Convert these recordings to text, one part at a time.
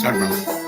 Start now.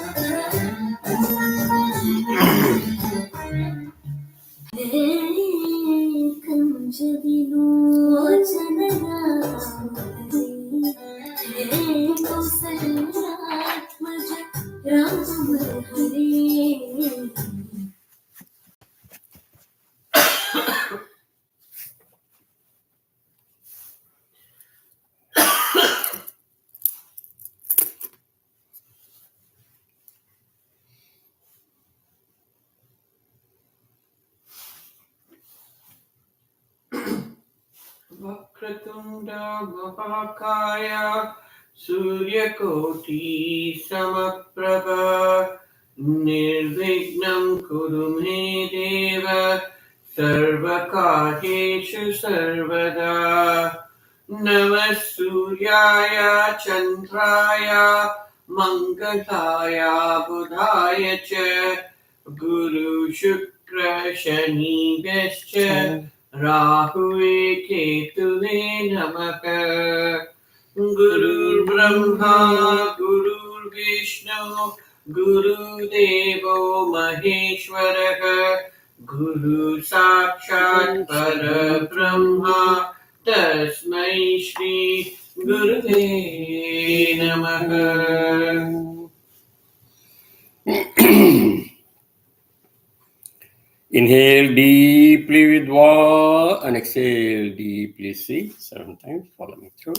Vakratunda Mahakaya Suryakoti Samaprabha Nirvignam Kuru Me Deva Sarvakaryeshu Sarvada Namah Suryaya Chandraya Mangalaya Budhaya Cha Guru Shukra Shani Vescha Rahu Ketune Namaka Guru Brahma Guru Vishnu Guru Devo Maheshwara Guru Sakshat Parabrahma Tasmai Shri Gurave Namaha. Inhale deeply with Va and exhale deeply See. 7 times. Follow me through.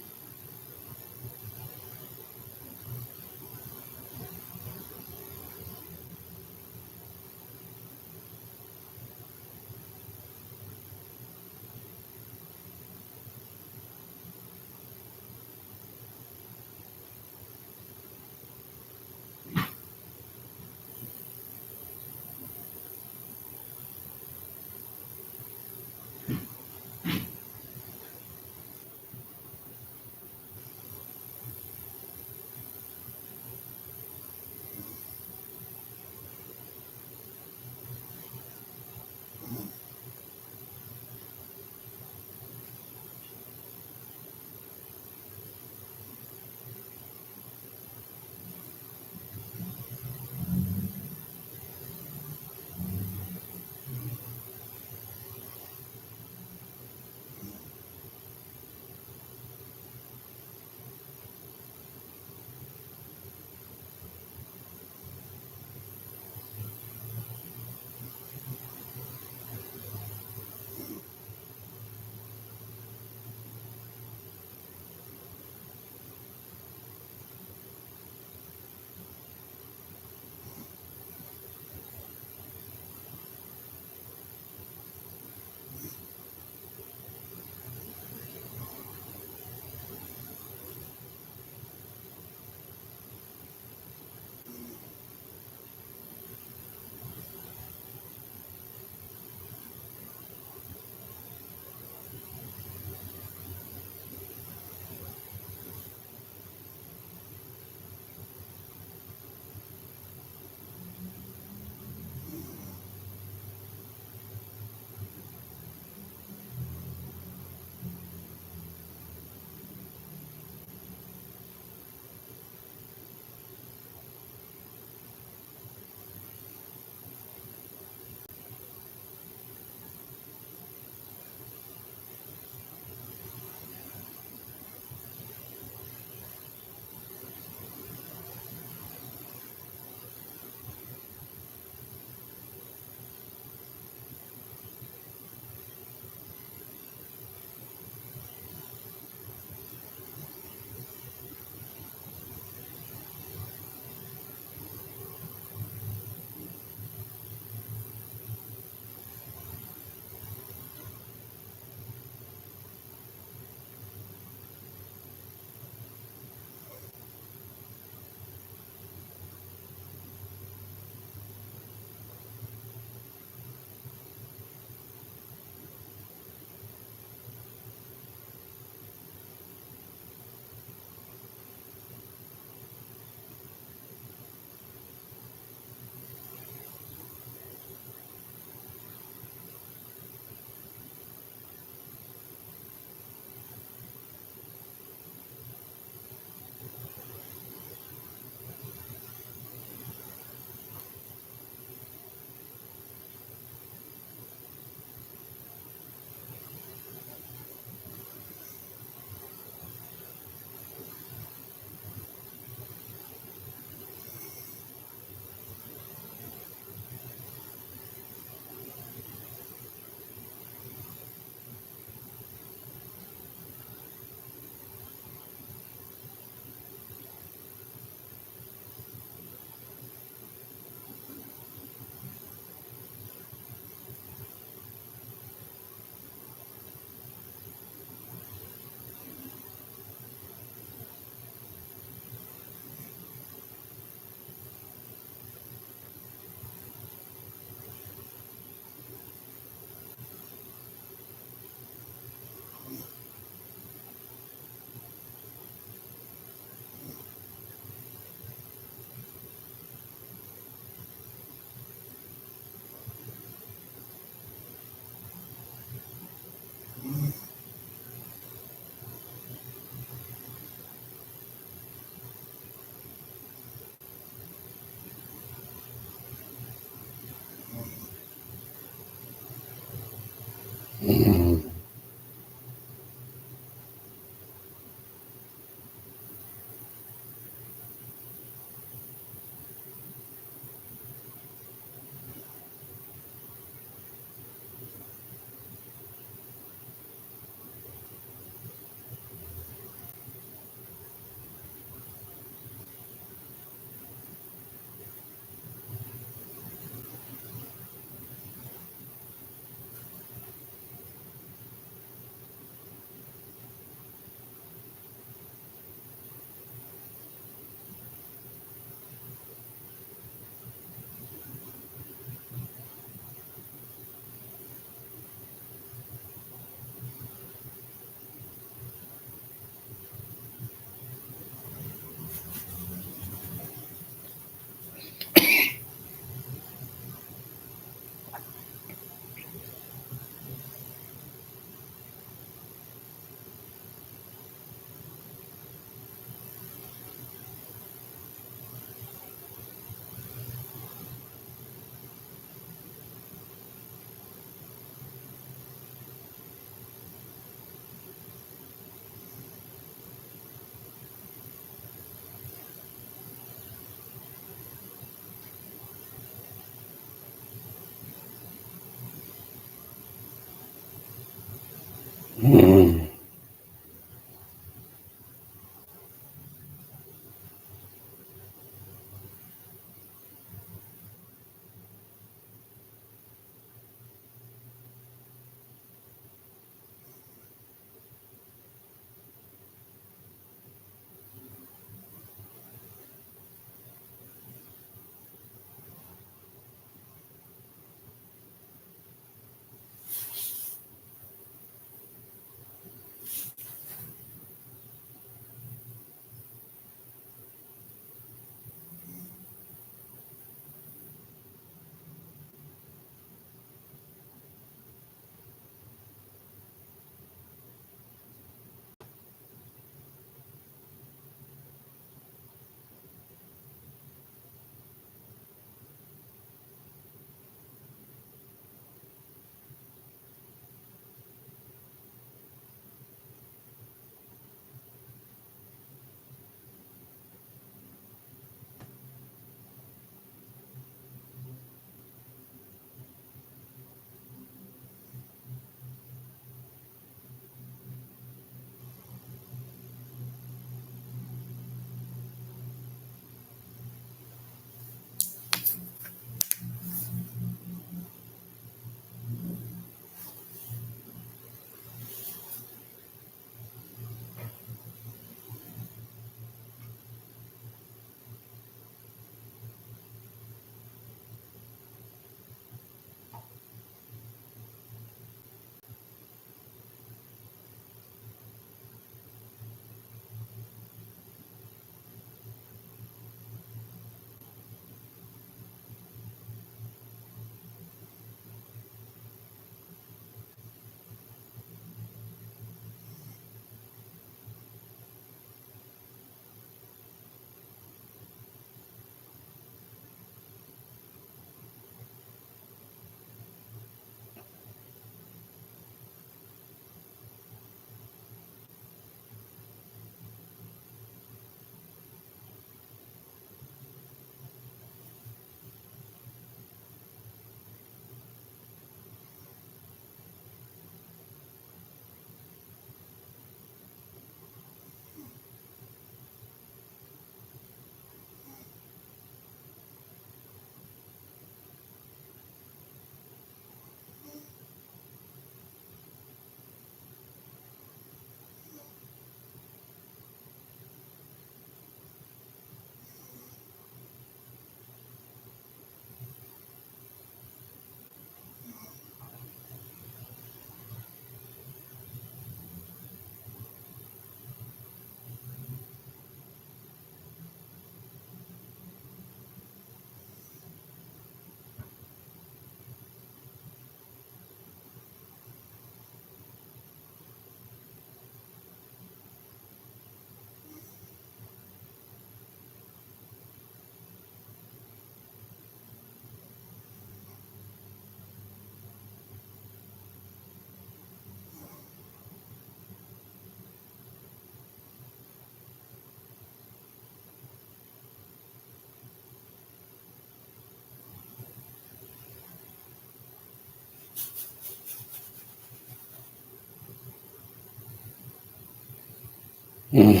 Mm.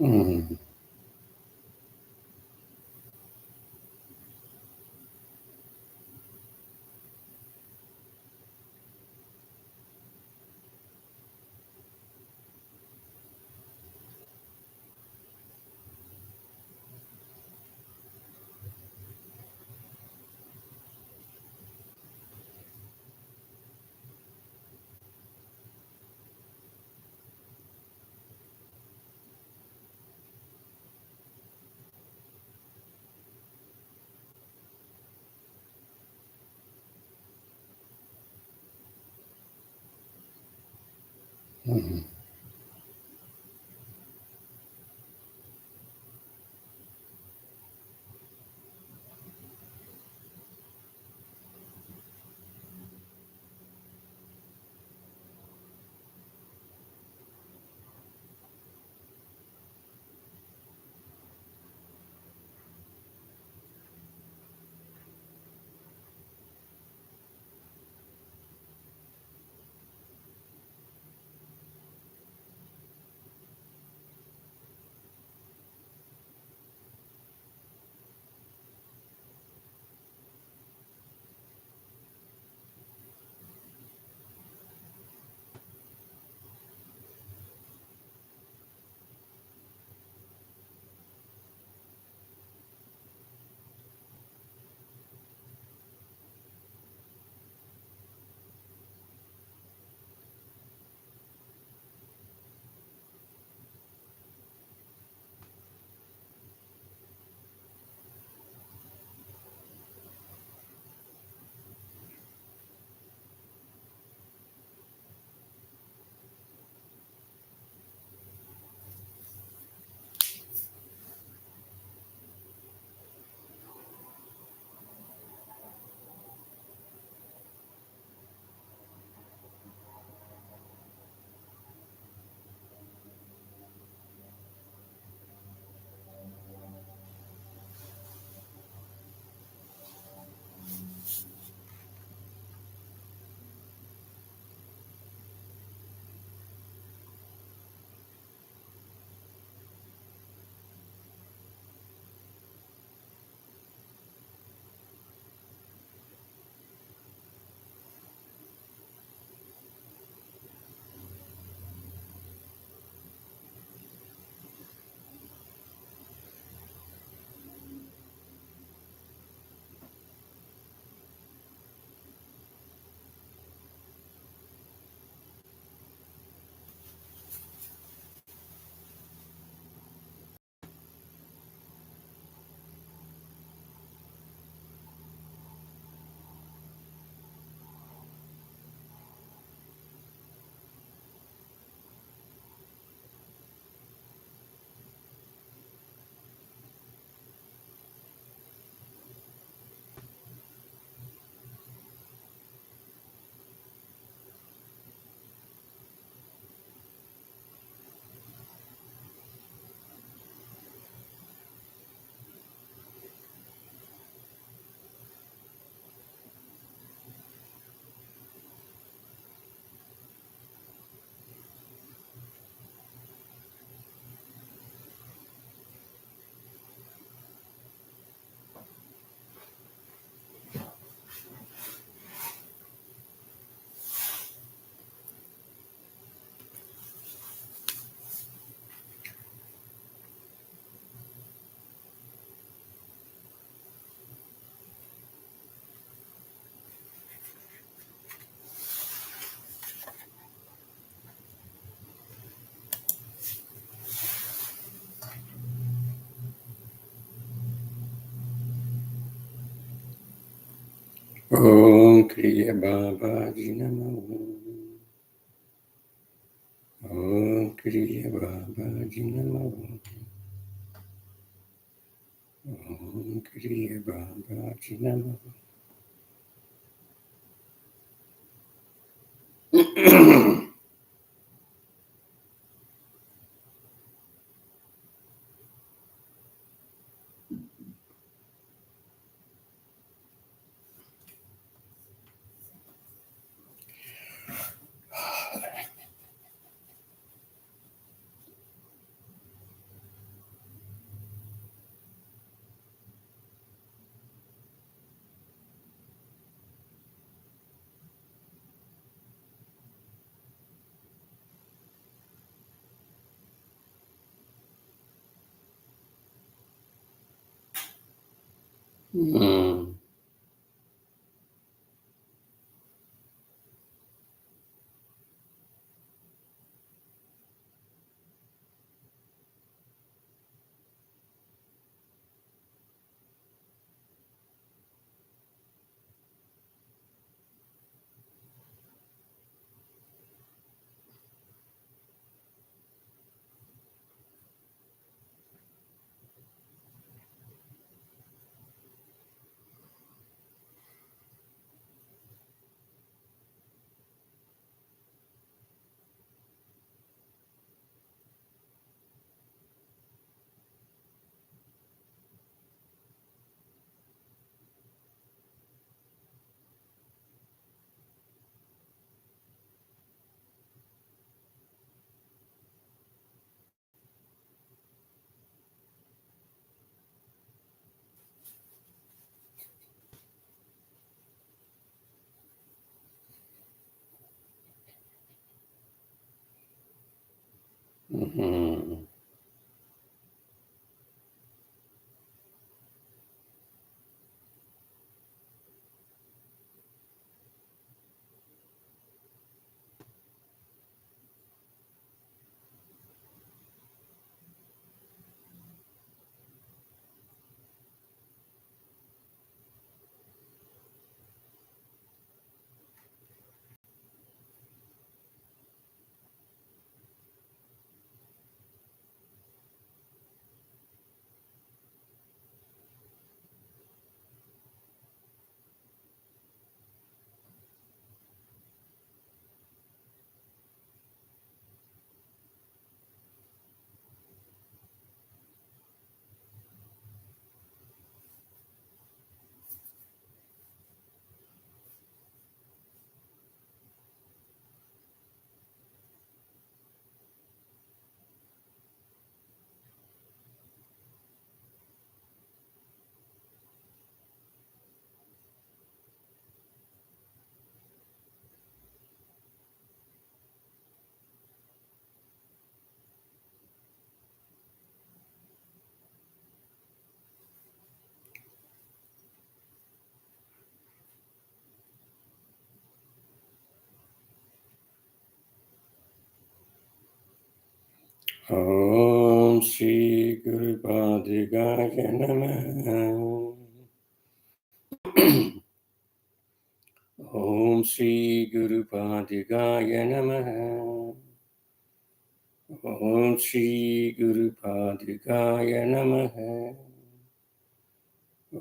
Mm-hmm. Mm-hmm. Om Kriya Babaji Namo. Om Kriya Babaji Namo. Om Kriya Babaji Namo. Mm. Mm. Om Shri Guru Padgaya Namaha. Om Shri Guru Padgaya Namaha. Om Shri Guru Padgaya Namaha.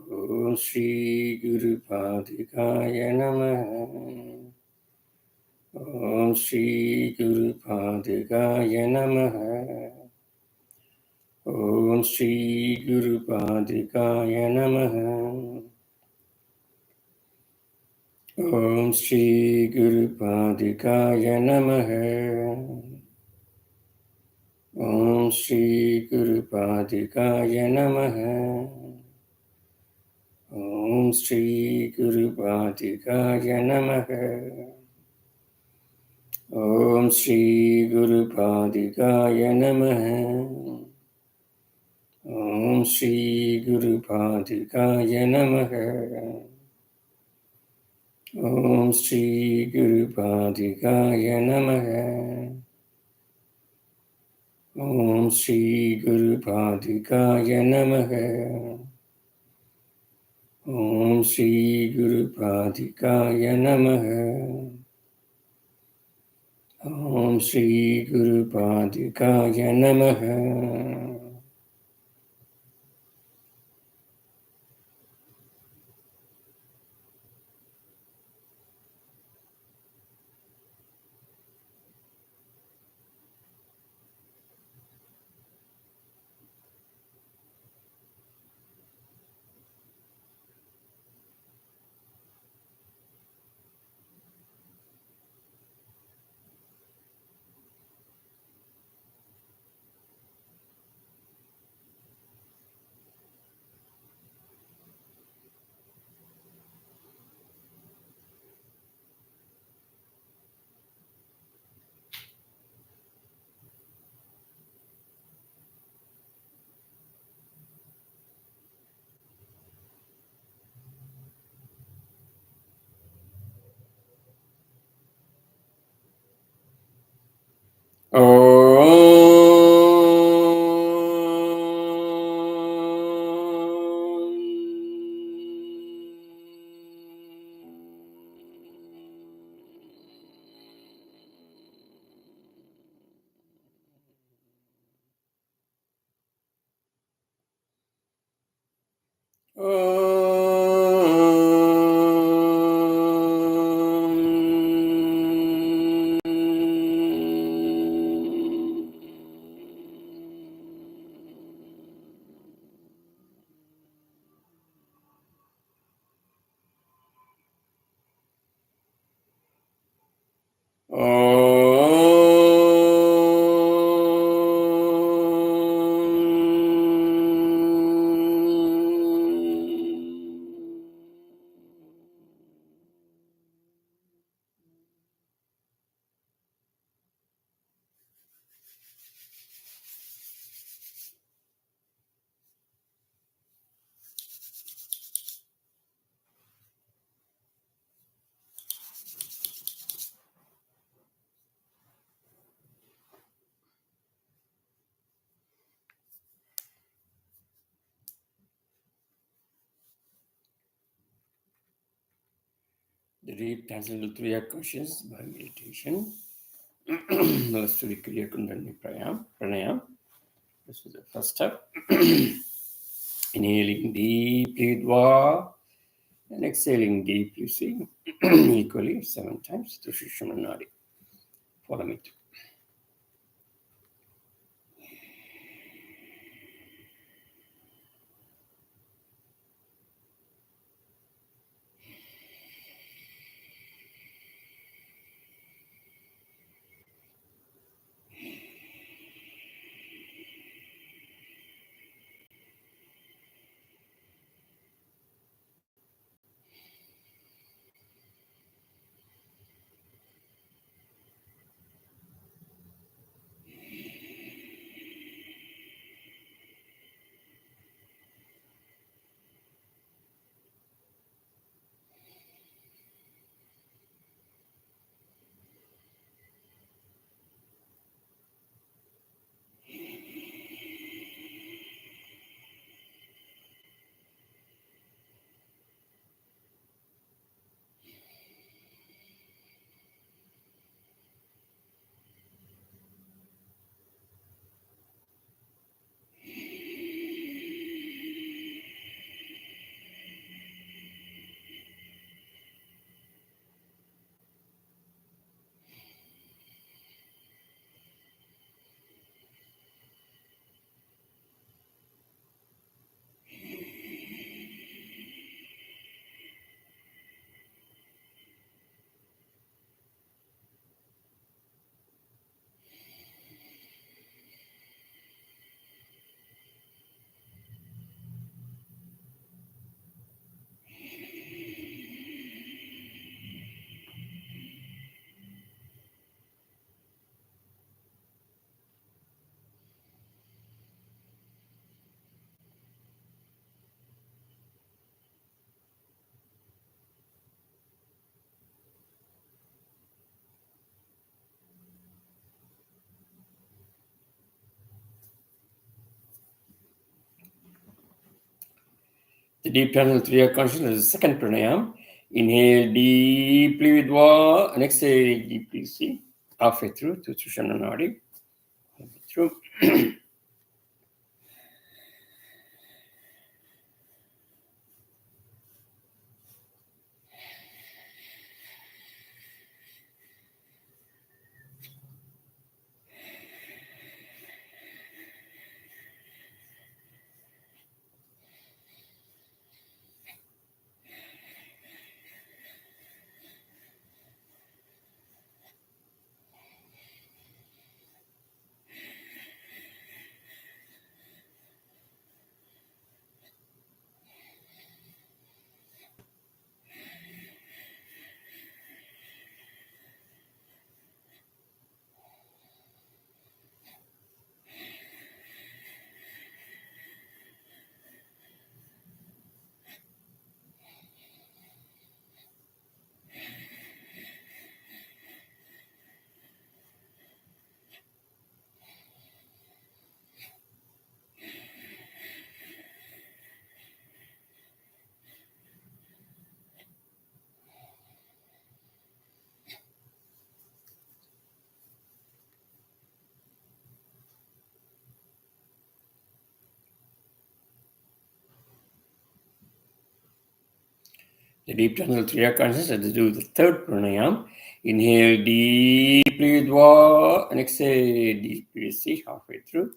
Om Shri Guru Padgaya Namaha. Om Shri Guru Padgaya Namaha. Om Shri Guru Padgaya Namaha. Om Shri Guru Padgaya Namaha. Om Shri Guru Padgaya Namaha. Om Shri Guru Padgaya Namaha. Om Shri Guru Padgaya Namaha. Om Shri Guru Padgaya Namaha. Om Shri Guru Padgaya Namaha. Om Shri Guru Padgaya Namaha. Om Shri Guru Padgaya Namaha. Om Shri Guru Padgaya Namaha. The deep transcendental Kriya conscious by meditation. Let's do the Kriya Kundalini Pranayam. This is the first step. Inhaling deeply, Dwa, and exhaling deeply, see, equally 7 times to Shushmanadi. Follow me. The deep transcendental Kriya consciousness is the second pranayam. Inhale deeply with Dwa, and exhale deeply, see, halfway through to Shushmanadi. Through. The deep tunnel Kriya consciousness has to do the third pranayam. Inhale deeply with Va and exhale deeply. See halfway through.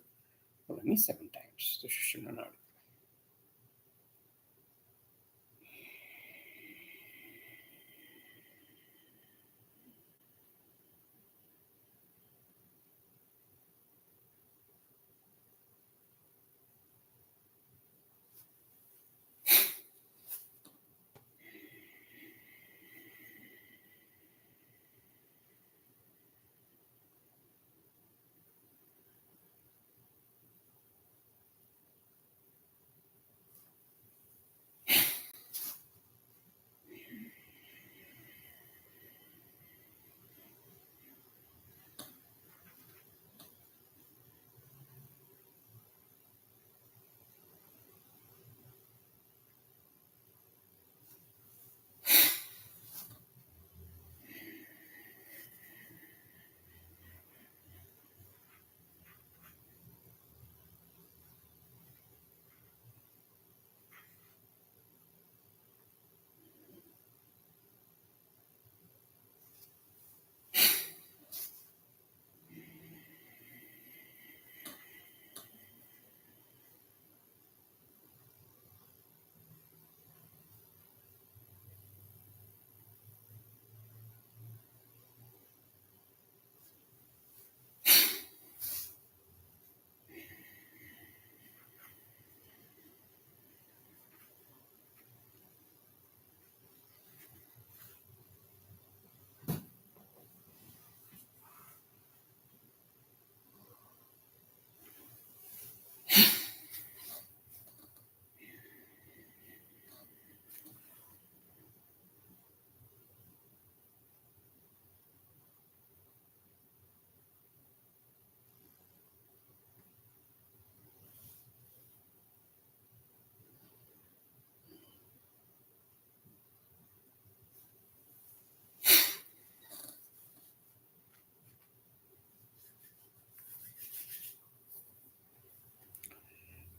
Follow me 7 times. The Sushumna Nadi.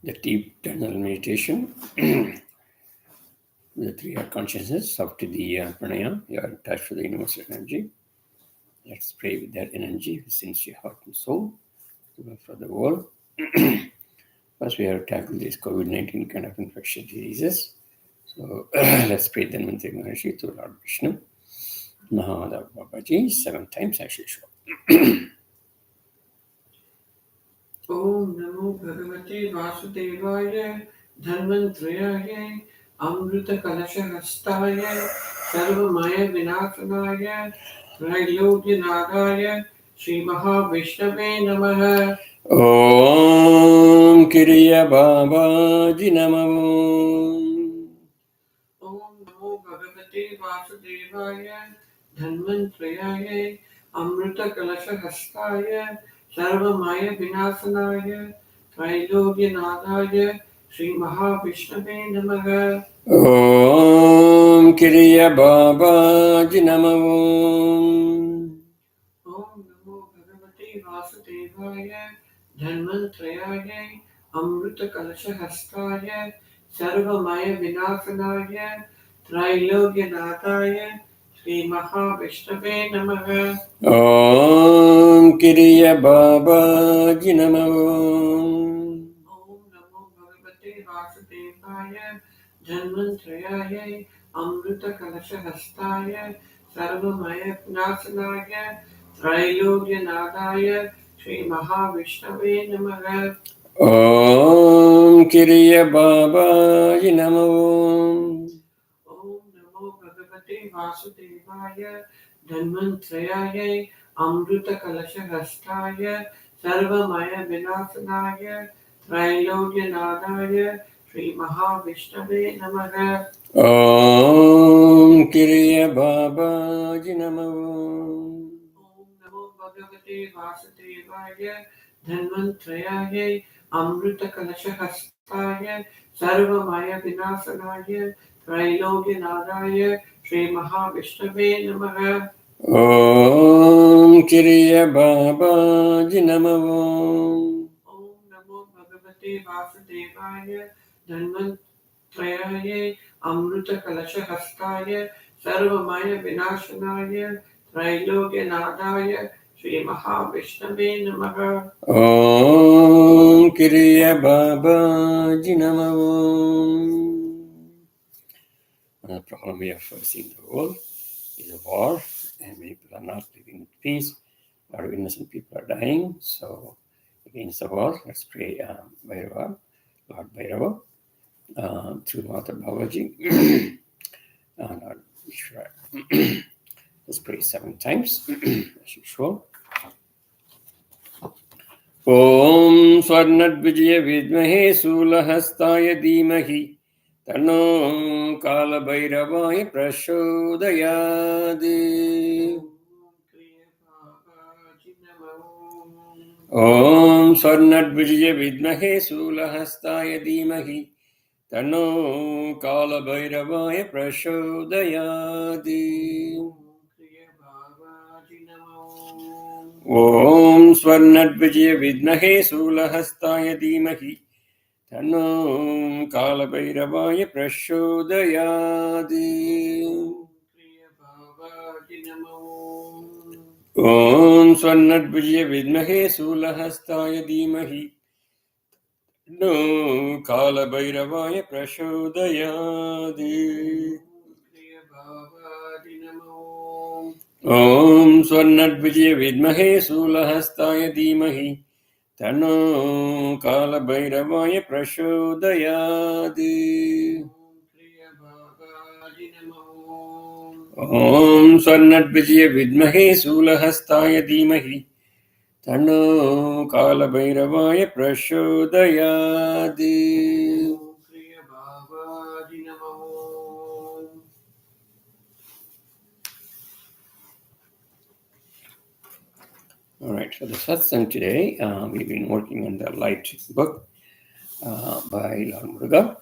The deep tunnel meditation. The Kriya consciousness up to the pranayam. You are in touch with the universal energy. Let's pray with that energy, with sincere heart and soul, for the world. First, we have to tackle this COVID-19 kind of infectious diseases. So let's pray the Mantra Maharshi to Lord Vishnu. Mahadav Babaji, 7 times as usual. Om Namo Bhagavate Vasudevaya Dhanvantrayaya Amrita Kalasha Hastaya Sarvamaya Vinashanaya Trailogyanadaya Sri Mahavishnave Namaha. Om Kriya Babaji Namo. Om Namo Bhagavate Vasudevaya Dhanvantrayaya Amrita Kalasha Hastaya Sarvamaya Vinashanaya Trailogyanadaya Sri Mahavishnave Namaha. Om Kriya Babaji Namo. Om Namo Bhagavate Vasudevaya Dhanvantrayaya Amrita Kalasha Hastaya Sarvamaya Vinashanaya Trailogyanadaya Sri Mahavishnave Namaha. Om Kriya Babaji Namo. Om Namo Bhagavate Vasudevaya Dhanvantrayaya Amrita Kalasha Hastaya Sarvamaya Vinashanaya Trailogyanadaya Sri Mahavishnave Namaha. Om Kriya Babaji Namo. Om Namo Bhagavate Vasudevaya Dhanvantrayaya Amrita Kalasha Hastaya Sarvamaya Vinashanaya Trailogyanadaya Sri Mahavishnave Namaha. Om Kriya Babaji Namo. Om Namo Bhagavate Vasudevaya Dhanvantrayaya Amrita Kalasha Hastaya Sarvamaya Vinashanaya Trailogyanadaya Sri Mahavishnave Namaha. Om Kriya Babaji Namo. Om Namo Bhagavate Vasudevaya Dhanvantrayaya Amruta Kalasha Hastaya Sarvamaya Vinashanaye Trailogya Nadaya Sri Mahavishnave Namaha. Om Kriya Baba Jinamam. The problem we are facing the world is a war, and many people are not living in peace. A lot of innocent people are dying. So, against the war, let's pray Bhairava, Lord Bhairava, through Mata Babaji, Lord Ishvara. Let's pray 7 times, as usual. Om Swarnadvijaya Vidmahe Sulahastaya Dhimahi Tano Kala Bhairavaya Prachodayadi. Om Swarnadvijaya Vidmahe Sulahastaya Dhimahi Tano Kala Bhairavaya Prachodayadi. Om Swarnadvijaya Vidmahe Sulahastaya Dhimahi Tano Kala Bhairavaya Prachodayadi. Om Swarnadvijaya Vidmahe Sulahastaya Dhimahi Tano Kala Bhairavaya Prachodayadi. Om Swarnadvijaya Vidmahe Sulahastaya Dhimahi Tano Kala Bhairavaya Prachodayadi. Om Swarnadvijaya Vidmahe Sulahastaya Dhimahi Tano Kala Bhairavaya Prachodayadi. All right, for the Sathsang today, we've been working on the Light book by Lord Muruga.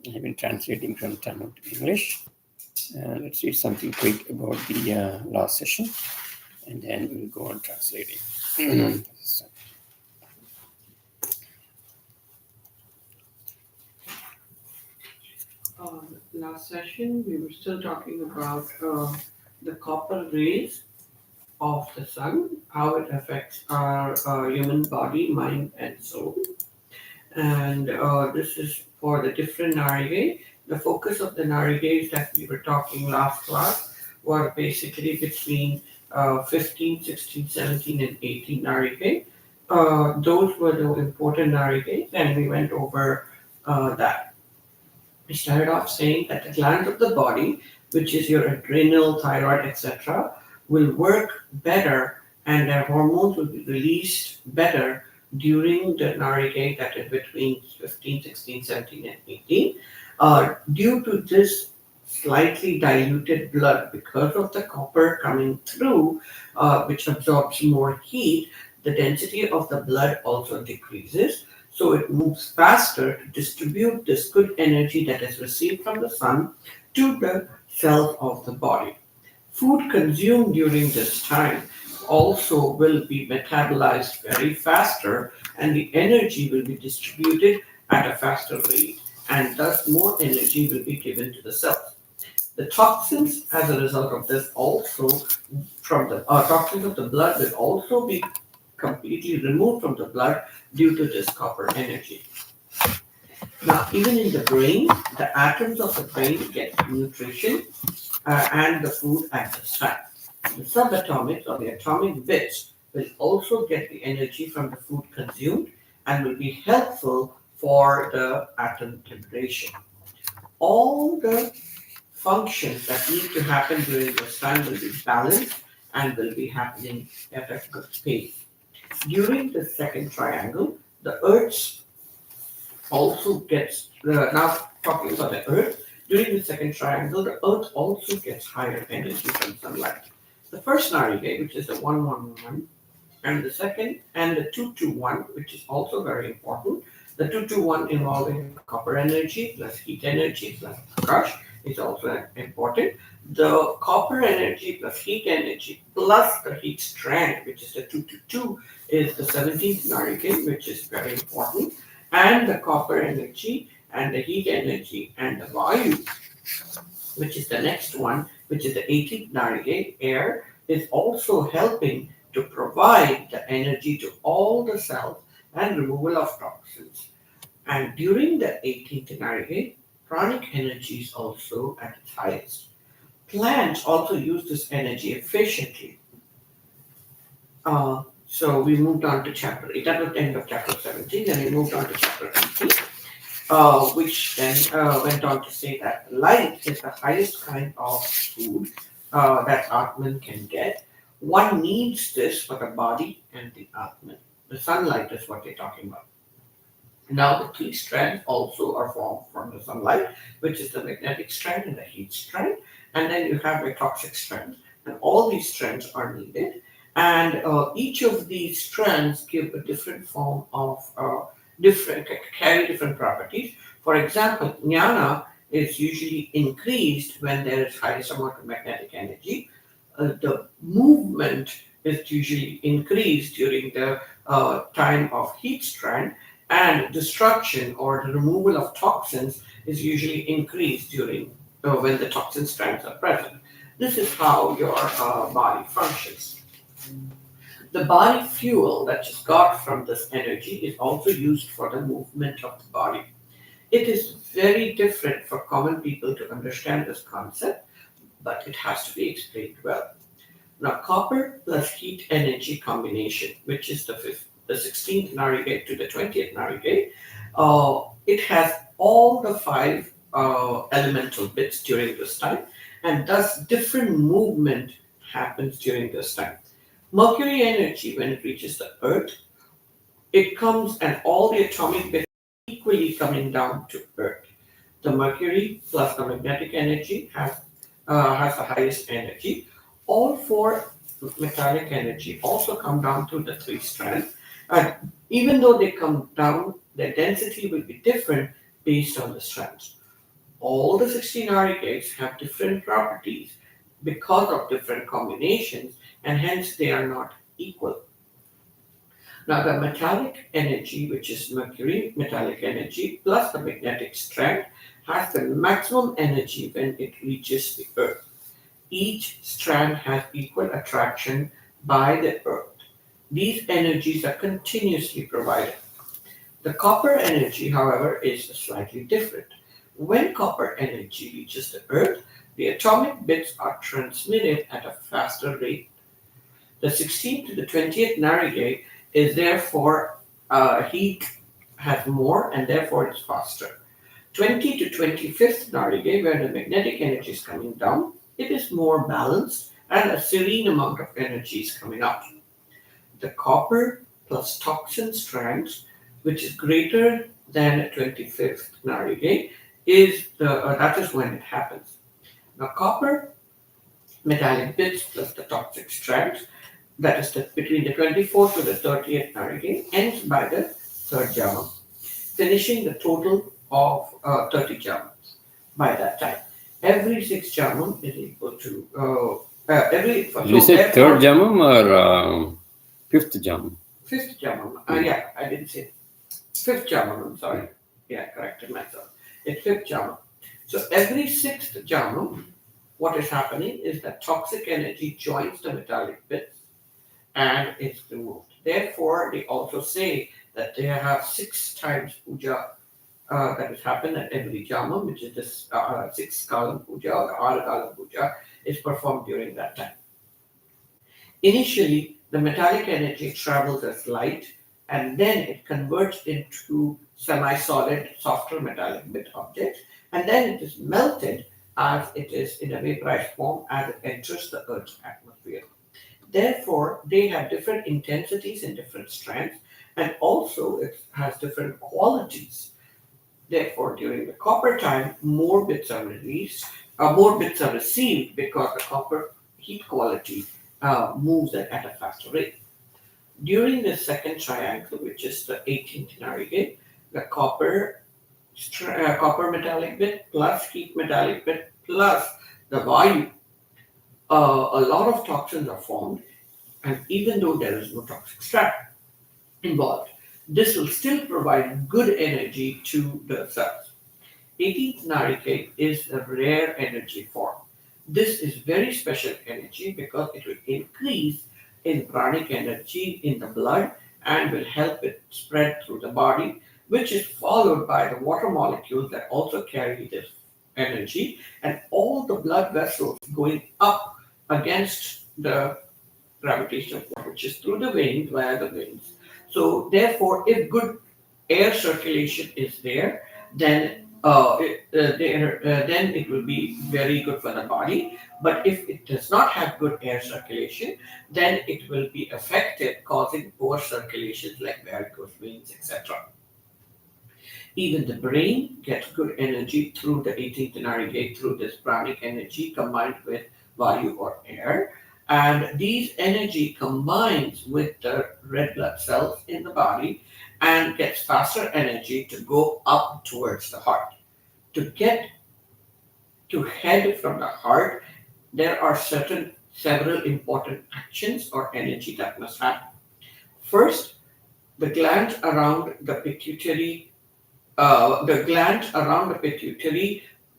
I've been translating from Tamil to English. Let's read something quick about the last session, and then we'll go on translating. Last session, we were still talking about the copper rays of the sun, how it affects our human body, mind, and soul. And this is for the different narige. The focus of the nariges that we were talking last class were basically between 15, 16, 17, and 18 narige. Those were the important nariges, and we went over that. We started off saying that the glands of the body, which is your adrenal, thyroid, etc., will work better and their hormones will be released better during the narige, that is between 15, 16, 17, and 18. Due to this slightly diluted blood, because of the copper coming through, which absorbs more heat, the density of the blood also decreases. So it moves faster to distribute this good energy that is received from the sun to the cells of the body. Food consumed during this time also will be metabolized very faster, and the energy will be distributed at a faster rate, and thus more energy will be given to the cells. The toxins, as a result of this, also from the toxins of the blood will also be completely removed from the blood due to this copper energy. Now, even in the brain, the atoms of the brain get nutrition and the food at this time. The subatomics or the atomic bits will also get the energy from the food consumed and will be helpful for the atom liberation. All the functions that need to happen during this time will be balanced and will be happening at a good pace. During the second triangle, the Earth also gets, now talking about the Earth, during the second triangle, the Earth also gets higher energy from sunlight. The first narige, which is the 111, and the second, and the 221, which is also very important. The 221 involving copper energy plus heat energy plus Prakash is also important. The copper energy plus heat energy plus the heat strand, which is the 222, is the 17th narige, which is very important. And the copper energy and the heat energy and the Vayu which is the next one, which is the 18th narigate, air, is also helping to provide the energy to all the cells and removal of toxins. And during the 18th narigate, pranic energy is also at its highest. Plants also use this energy efficiently. So we moved on to chapter 8. That was the end of chapter 17. Then we moved on to chapter 18, which then went on to say that light is the highest kind of food that Atman can get. One needs this for the body and the Atman. The sunlight is what they're talking about. Now, the three strands also are formed from the sunlight, which is the magnetic strand and the heat strand. And then you have the toxic strand. And all these strands are needed. And each of these strands give a different form of carry different properties. For example, jnana is usually increased when there is highest amount of magnetic energy. The movement is usually increased during the time of heat strand, and destruction or the removal of toxins is usually increased during when the toxin strands are present. This is how your body functions. The body fuel that is got from this energy is also used for the movement of the body. It is very different for common people to understand this concept, but it has to be explained well. Now, copper plus heat energy combination, which is the 16th narigate to the 20th narigate, it has all the five elemental bits during this time, and thus different movement happens during this time. Mercury energy, when it reaches the Earth, it comes and all the atomic bits equally coming down to Earth. The mercury plus the magnetic energy has the highest energy. All four metallic energy also come down through the three strands. And even though they come down, their density will be different based on the strands. All the 16 aggregates have different properties because of different combinations, and hence they are not equal. Now, the metallic energy, which is mercury metallic energy, plus the magnetic strand, has the maximum energy when it reaches the Earth. Each strand has equal attraction by the Earth. These energies are continuously provided. The copper energy, however, is slightly different. When copper energy reaches the Earth, the atomic bits are transmitted at a faster rate. The 16th to the 20th narrowgate is therefore heat has more and therefore it's faster. 20 to 25th narrowgate, where the magnetic energy is coming down, it is more balanced and a serene amount of energy is coming up. The copper plus toxin strands, which is greater than 25th narrowgate, is that is when it happens. Now, copper metallic bits plus the toxic strands, that is between the 24th to the 30th narrowgate, ends by the third Jamam, finishing the total of 30 Jamams by that time. Every 6 Jamam is equal to You said third Jamam or fifth Jamam? Fifth Jamam. Yeah, I didn't say fifth Jamam. I'm sorry. Yeah, corrected myself. It's fifth Jamam. So every 6th Jamam, what is happening is that toxic energy joins the metallic bits and it's removed. Therefore, they also say that they have 6 times puja that has happened at every Jamam, which is this 6 column puja or Ara column puja, is performed during that time. Initially, the metallic energy travels as light and then it converts into semi-solid, softer metallic bit objects, and then it is melted as it is in a vaporized form as it enters the Earth's atmosphere. Therefore, they have different intensities in different strands, and also it has different qualities. Therefore, during the copper time, more bits are received because the copper heat quality moves at a faster rate. During the second triangle, which is the 18th narrowgate, the copper metallic bit plus heat metallic bit plus the vayu, a lot of toxins are formed, and even though there is no toxic strand involved, this will still provide good energy to the cells. 18th narikate is a rare energy form. This is very special energy because it will increase in pranic energy in the blood and will help it spread through the body, which is followed by the water molecules that also carry this energy and all the blood vessels going up against the gravitational force, which is through the veins, via the veins. So, therefore, if good air circulation is there, then it will be very good for the body. But if it does not have good air circulation, then it will be affected, causing poor circulations like varicose veins, etc. Even the brain gets good energy through the 18th narigate, through this pranic energy combined with vayu or air. And these energy combines with the red blood cells in the body and gets faster energy to go up towards the heart. To get to head from the heart, there are several important actions or energy that must happen. First, the glands around the pituitary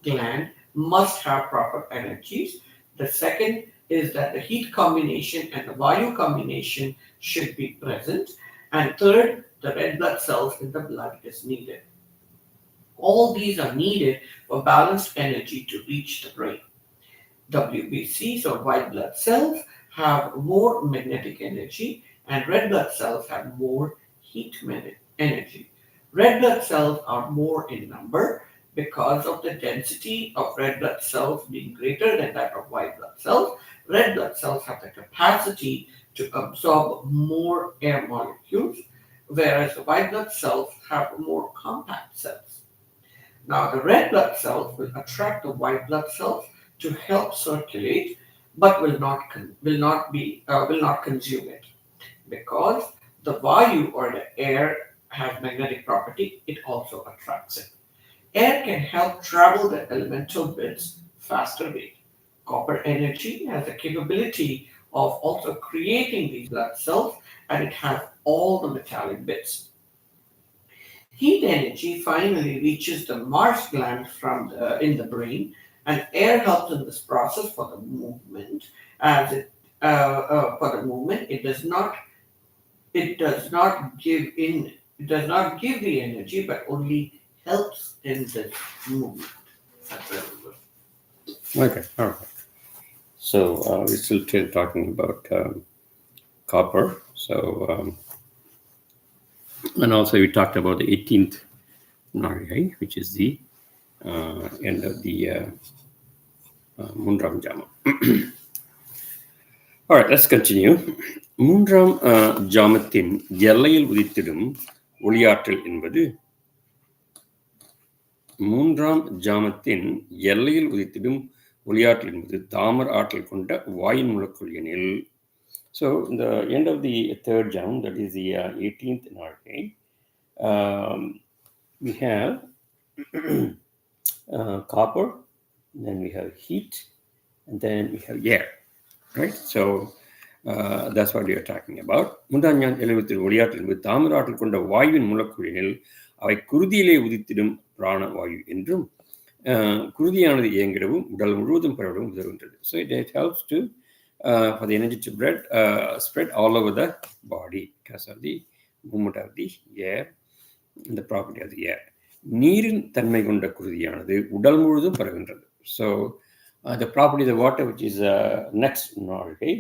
gland must have proper energies. The second is that the heat combination and the vayu combination should be present. And third, the red blood cells in the blood is needed. All these are needed for balanced energy to reach the brain. WBCs or white blood cells have more magnetic energy and red blood cells have more heat energy. Red blood cells are more in number because of the density of red blood cells being greater than that of white blood cells. Red blood cells have the capacity to absorb more air molecules, whereas the white blood cells have more compact cells. Now, the red blood cells will attract the white blood cells to help circulate, but will not consume it because the vayu or the air has magnetic property. It also attracts it. Air can help travel the elemental bits faster rate. Copper energy has the capability of also creating these blood cells, and it has all the metallic bits. Heat energy finally reaches the Mars gland in the brain, and air helps in this process for the movement. It does not give the energy, but only helps in this movement. That's very good. Okay, all right. So we're still talking about copper. So and also we talked about the 18th Narigai, which is the end of the Mundram Jama. All right, let's continue. மூன்றாம் ஜாமத்தின் எல்லையில் உதித்திடும் ஒளியாற்றல் என்பது தாமர ஆற்றல் கொண்ட வாயின் மூலக்கூறு எனில். So in the end of the third jam, that is the 18th Nargai, we have copper, then we have heat, and then we have air, right? So that's what we are talking about. முந்தாஞ்சான் எழுபத்தில் ஒளியாற்றல் என்பது தாமர ஆற்றல் கொண்ட வாயுவின் மூலக்கூறினில் அவை குருதியிலே உதித்திடும் பிராண வாயு என்றும் குருதியானது இயங்கிடவும் உடல் முழுவதும் பரவவும் உதவுகின்றது. So it helps to for the energy to spread all over the body because of the movement of the air and the property of the air. நீரின் தன்மை கொண்ட குருதியானது உடல் முழுவதும் பரவுகின்றது. So the property of the water, which is next Norway,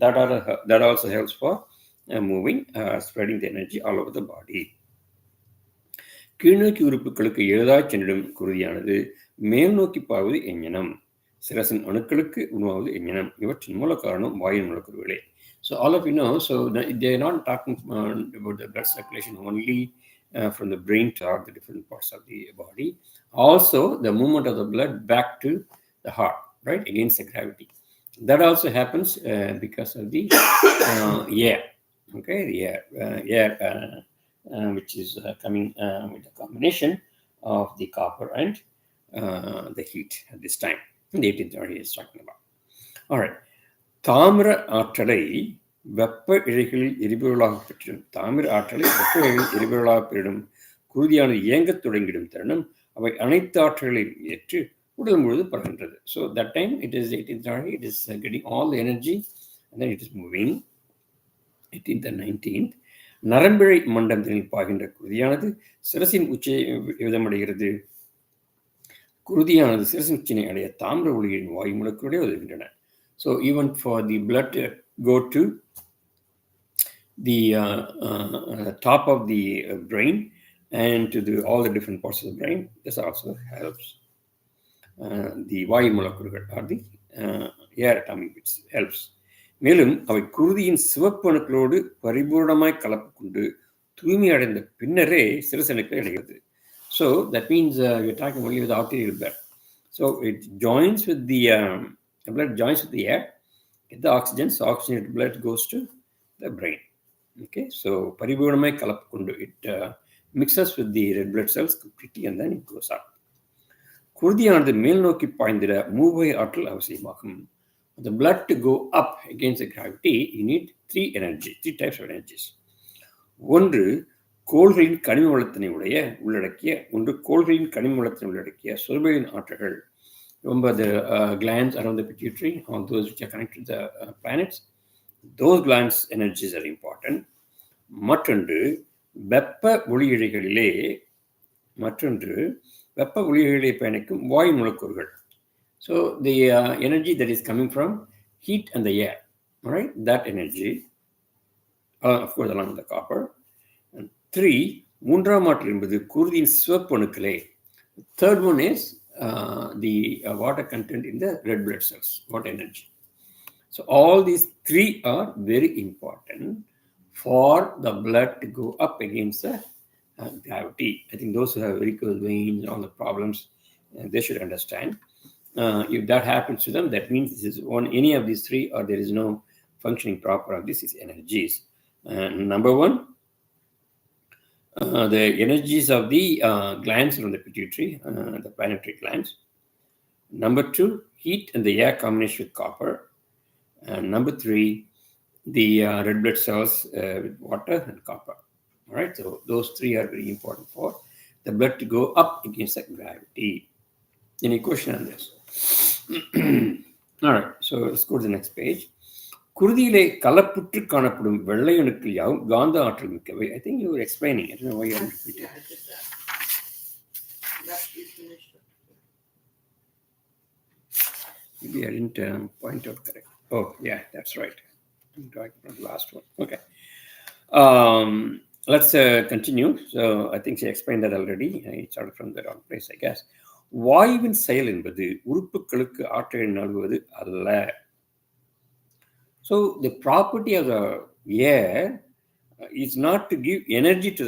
that also helps for moving, spreading the energy all over the body. கீழ்நோக்கி உறுப்புகளுக்கு எளிதாய் சென்றிடும் குருதியானது மேல் நோக்கி பாவது எஞ்ஞனம். சிரசின் அணுக்களுக்கு உருவாவது எஞ்ஞனம். இவற்றின் மூல காரணம் வாயின் மூலக்கூறுகளே. So all of you know, so they are not talking about the blood circulation only from the brain to the different parts of the body. Also, the movement of the blood back to the heart, right, against the gravity. That also happens because of the air. Okay, the air which is coming with the combination of the copper and the heat at this time. The 18th Nargai is talking about. All right. தாமிர ஆற்றலை வெப்ப இழைகளில் எரிபொருளாக பெற்றிடும் குருதியானது இயங்கத் தொடங்கிடும் தருணம் அவை அனைத்து ஆற்றல்களையும் ஏற்று உடல் முழுது பரவுகின்றது. So that time it is 18th நாடி, it is getting all the energy and then it is moving. 18th and 19th நரம்பிழை மண்டலத்தில் பாய்கின்ற குருதியானது சிரசின் உச்சியை விதமடைகிறது. குருதியானது சிரசின் உச்சினை அடைய தாமிர ஒளியின் வாயு முழுக்களோட உதவுகின்றன. So even for the blood go to the top of the brain and to all the different parts of the brain. This also helps. The வாயு மூலக்கூறுகள் or the air atomic bits helps. மேலும் அவை குருதியின் சிவப்பு அணுக்களோடு பரிபூர்ணமாய் கலப்பு கொண்டு தூய்மை அடைந்த பின்னரே சிறுசணுக்கள் அடைகிறது. So that means you're talking only with the arterial blood. So it joins with the blood joins with the air, get the oxygen, so oxygenated blood goes to the brain. Okay, so pariburnamai kalappundu, it mixes with the red blood cells completely and then it goes up. குருதியானது மேல் நோக்கி பாய்ந்திட மூவை ஆற்றல் அவசியமாகும். The blood to go up against the gravity, you need three types of energies. ஒன்று கோள்களின் கனிம வளத்தினை உள்ளடக்கிய சுரபிகளின் ஆற்றல்கள். Remember the glands around the pituitary, all those which are connected to the planets, those glands energies are important. மற்றொன்று வெப்ப ஒளியிழைகளிலே பயணிக்கும் வாயு மூலக்கூறுகள். So the energy that is coming from heat and the air, all right, that energy, of course along with the copper. And மூன்றாம் ஆற்றல் என்பது குருதியின் சிவப்பு அணுக்களே. Third one is the water content in the red blood cells, water energy. So all these three are very important for the blood to go up against the gravity. I think those who have varicose veins, all the problems, they should understand. If that happens to them, that means this is any of these three, or there is no functioning proper of these energies. Number one, the energies of the glands from the pituitary, the planetary glands. Number two, heat and the air combination with copper. And number three, the red blood cells with water and copper. All right, so those three are very important for the blood to go up against the gravity. Any question on this? All right, so let's go to the next page. குருதியிலே கலப்புற்று காணப்படும் வெள்ளை அணுக்கள் யாவும் காந்த ஆற்றல் மிக்கவை. I think you were explaining it. I don't know why you haven't repeated. Yeah, I did that. That you finished it. Maybe I didn't point out correct. Oh, yeah, that's right. I'm talking about the last one. Okay. Let's continue. So I think she explained that already. I started from the wrong place, I guess. வாயுவின் செயல் என்பது உறுப்புகளுக்கு ஆற்றலை நல்குவது அல்ல. So the property of the air is not to give energy to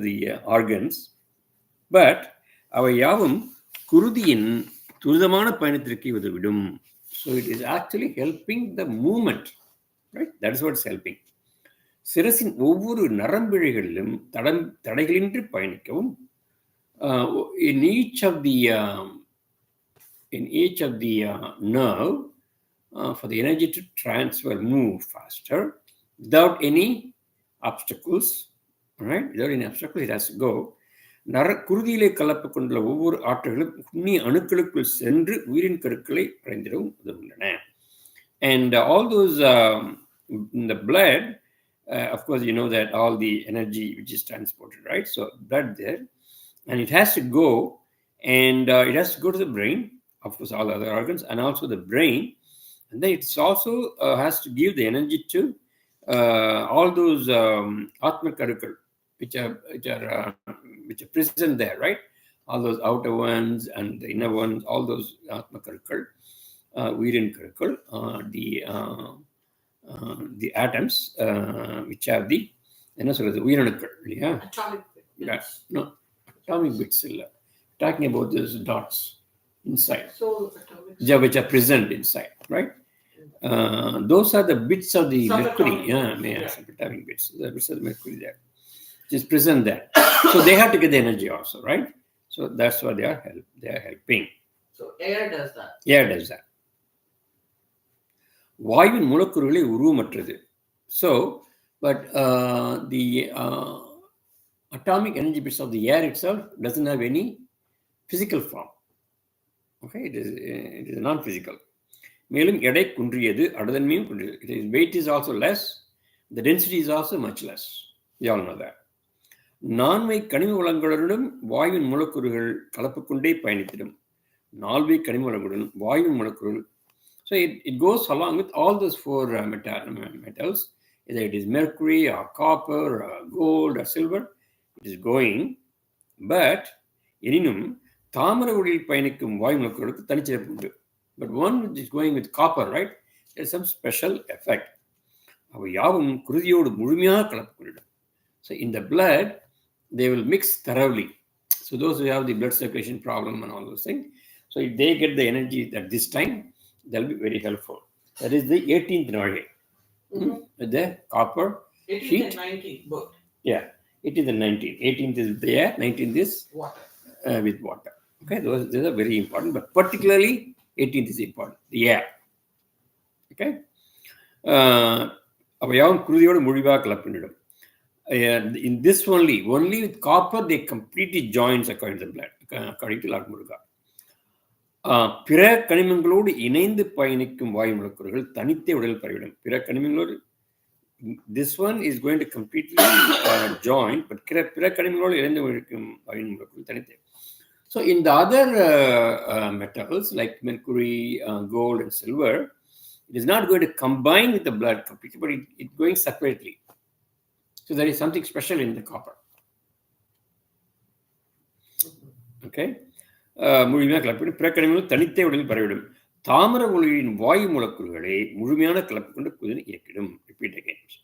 the organs, but அவை யாவும் குருதியின் துரிதமான பயணத்திற்கு உதவிடும். So it is actually helping the movement, right? That is what it's helping. சிரசின் ஒவ்வொரு நரம்பிழைகளிலும் தடைகளின்றி பயணிக்கவும், in each of the nerve, for the energy to move faster without any obstacles, right? Without any obstacles, it has to go. குருதியிலே கலப்பு கொண்டுள்ள ஒவ்வொரு ஆற்றல்களும் நுண்ணிய அணுக்களுக்குள் சென்று உயிரின் கருக்களை அடைந்திடவும் உதவுகின்றன. And all those in the blood, of course, you know that all the energy which is transported, right? So blood there, and it has to go, and it has to go to the brain, of course, all other organs, and also the brain. And then it also has to give the energy to all those atma karukal, which are present there, right? All those outer ones and the inner ones, all those atma karukal, uirin karukal, the atoms which have the uiranukal, yeah. Atomic bits. Yeah, no, atomic bits. Talking about those dots inside. So atomic. Yeah, which are present inside, right? Those are the bits of the mercury. Atomic bits. The bits of the mercury there, which is present there. So they have to get the energy also, right? So that's what they are helping. So air does that. Air does that. வாயுவின் மூலக்கூறுகளே உருவமற்றது. So, but the atomic energy bits of the air itself doesn't have any physical form. Okay, it is non-physical. மேலும் எடை குன்றியது, அடதன்மையும் குன்றியது. Its weight is also less. The density is also much less. You all know that. நான்மை கனிம வளங்களுடன் வாயுவின் மூலக்கூறுகள் கலப்பு கொண்டே பயணித்திடும். நால்வை கனிம வளங்களுடன் வாயுவின் மூலக்கூறுகள். So it goes along with all those four metals, either it is mercury or copper or gold or silver. It is going, but எனினும் தாமிர ஒளியில் பயணிக்கும் வாயு மூலக்கூறுகளுக்கு தனிச்சிறப்பு உண்டு. But one which is going with copper, right, there's some special effect. அவை யாவும் குருதியோடு முழுமையாக கலப்பு கொண்டிடும். So in the blood, they will mix thoroughly. So those who have the blood circulation problem and all those things, so if they get the energy at this time, they'll be very helpful. That is the 18th Nalai. With the copper sheet. 18th and 19th both. Yeah, it is the 19th. 18th is the air, 19th is water. With water. Okay, those are very important, but particularly 18th is important, the air. Okay. அவையாவும் குருதியோடு முழுவாக கலப்பினிடும். In this only with copper, they completely joins according to the blood, according to Lord Muruga. பிற கனிமங்களோடு இணைந்து பயணிக்கும் வாயு மூலக்கூறுகள் தனித்தே உடலில் பரவிடும். பிற கனிமங்களோடு, this one is going to completely join, but பிற கனிமங்களோடு இணைந்து இருக்கும் வாயு மூலக்கூறுகள் தனித்தே. So in the other metals like mercury, gold and silver, it is not going to combine with the blood completely, but it's going separately. So there is something special in the copper. Okay. முழுமையாக கலப்பிடும். பிற கனிமங்கள் தனித்தே உடலில் பரவிடும். தாமிர ஒளியின் வாயு மூலக்கூறுகளை முழுமையான கலப்பு கொண்டு குதிரை இயக்கிடும். Repeat again.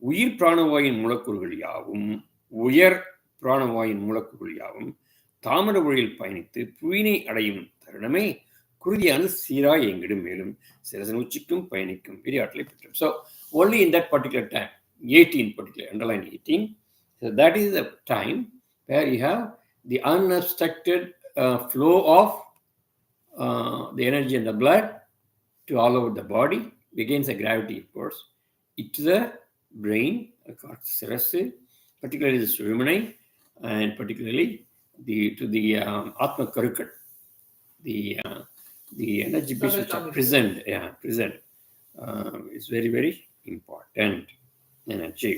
உயிர் பிராணவாயின் மூலக்கூறுகள் யாவும், உயர் பிராணவாயின் மூலக்கூறுகள் யாவும் தாமிர ஒளியில் பயணித்து புவியினை அடையும் தருணமே குருதியானது சீராய் இயங்கிடும். மேலும் சிரசன் உச்சிக்கும் பயணிக்கும் பெரிய ஆற்றலை பெற்றும். So only in that particular time, 18 particular, underline 18. So that is the time where you have the unobstructed flow of the energy in the blood to all over the body against the gravity, of course. It to the brain, particularly the surumai, and particularly to the Atma Karukal, the energy bits which are present. It's very, very important energy.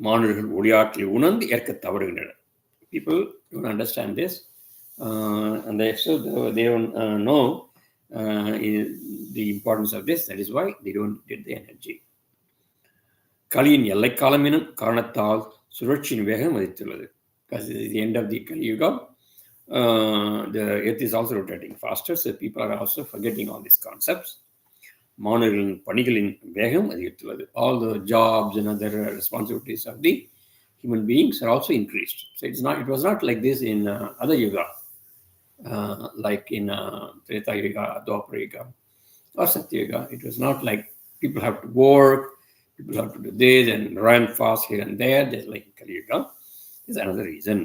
மாணவர்கள் ஒளியாற்றலை உணர்ந்து ஏற்க தவறுகின்றனர். People don't understand this, and they don't know the importance of this. That is why they don't get the energy. கலியின் எல்லை காலம் எனும் காரணத்தால் சுழற்சியின் வேகம் அதிகரித்துள்ளது. Because it is the end of the Kali Yuga, the earth is also rotating faster, so people are also forgetting all these concepts. மாணவர்களின் பணிகளின் வேகம் அதிகரித்துள்ளது. All the jobs and other responsibilities of the human beings are also increased. So it was not like this in other yuga, like in Treta Yuga, Dwapara Yuga, or Satya Yuga. It was not like people have to work, people have to do this and run fast here and there. There's like Kali Yuga. Is another reason.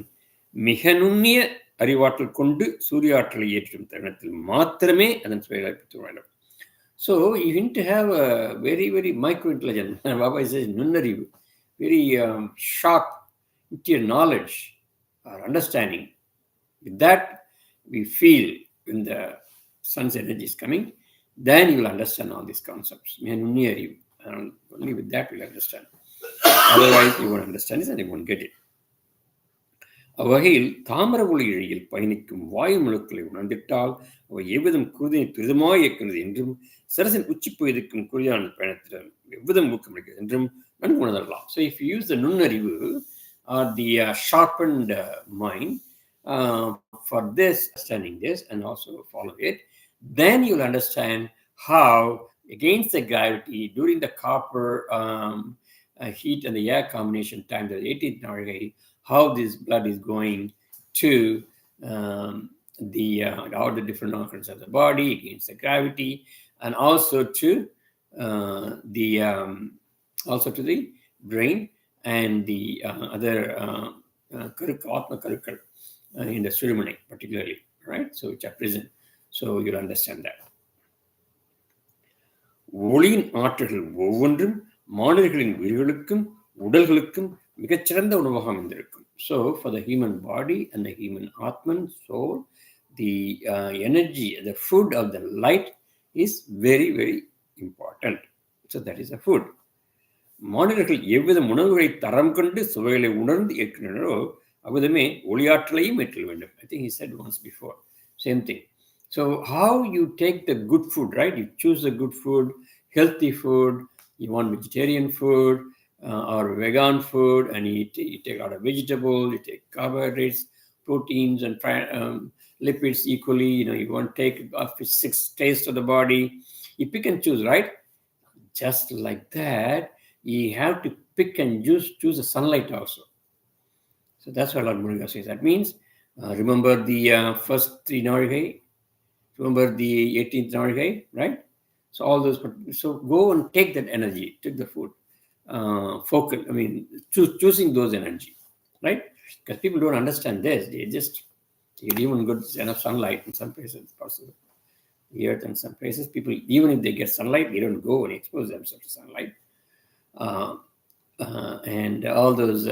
மிக நுண்ணிய அறிவாற்றல் கொண்டு சூரிய ஆற்றலை ஏற்றும் தருணத்தில் மாத்திரமே அதன் செயலை பெற்று வேண்டும். So you need to have a very, very micro intelligence. Baba says nunnarivu, very sharp interior knowledge or understanding. With that, we feel when the sun's energy is coming, then you will understand all these concepts. And only with that you'll understand. Otherwise, you won't understand it and you won't get it. அவ்வகையில் தாமிர ஒளி இழையில் பயணிக்கும் வாயு முழுக்களை உணர்ந்திட்டால் அவை எவ்விதம் குருதினை துரிதமாய் இயக்கிறது என்றும் சரசின் உச்சி போயிருக்கும் குருதியான பயணத்திடம் எவ்விதம் ஊக்கமளிக்கிறது என்றும் நன்கு உணரலாம். So if you use the நுண்ணறிவு or the sharpened mind for this, understanding this and also follow it, then you'll understand how against the gravity during the copper heat and the air combination time, the 18th Nalai, how this blood is going to all the different organs of the body against the gravity, and also to the brain and the other Atma Karukal in the ceremony particularly, right? So which are present. So you'll understand that. ஒளியின் ஆற்றல்கள் ஒவ்வொன்றும் மாணவர்களின் உயிர்களுக்கும் உடல்களுக்கும் மிகச்சிறந்த உணவாக அமைந்திருக்கும். So for the human body and the human Atman soul, the energy, the food of the light is very, very important. So that is a food. மாநிலர்கள் எவ்வித உணவுகளை தரம் கண்டு சுவைகளை உணர்ந்து ஏற்கின்றனரோ அவ்விதமே ஒளியாற்றலையும் ஏற்ற வேண்டும். I think he said once before. Same thing. So how you take the good food, right? You choose the good food, healthy food, you want vegetarian food or vegan food, and you take out a vegetable, you take carbohydrates, proteins, and lipids equally. You want to take up 6 tastes of the body. You pick and choose, right? Just like that, you have to pick and choose the sunlight also. So that's what Lord Muruga says. That means, remember the first 3 Narigai, remember the 18th Narigai, right? So all those, so go and take that energy, take the food, focal, choosing those energy, right? Because people don't understand this. They just, even good enough sunlight in some places, possible. The earth in some places, people, even if they get sunlight, they don't go and expose themselves to sunlight. And all those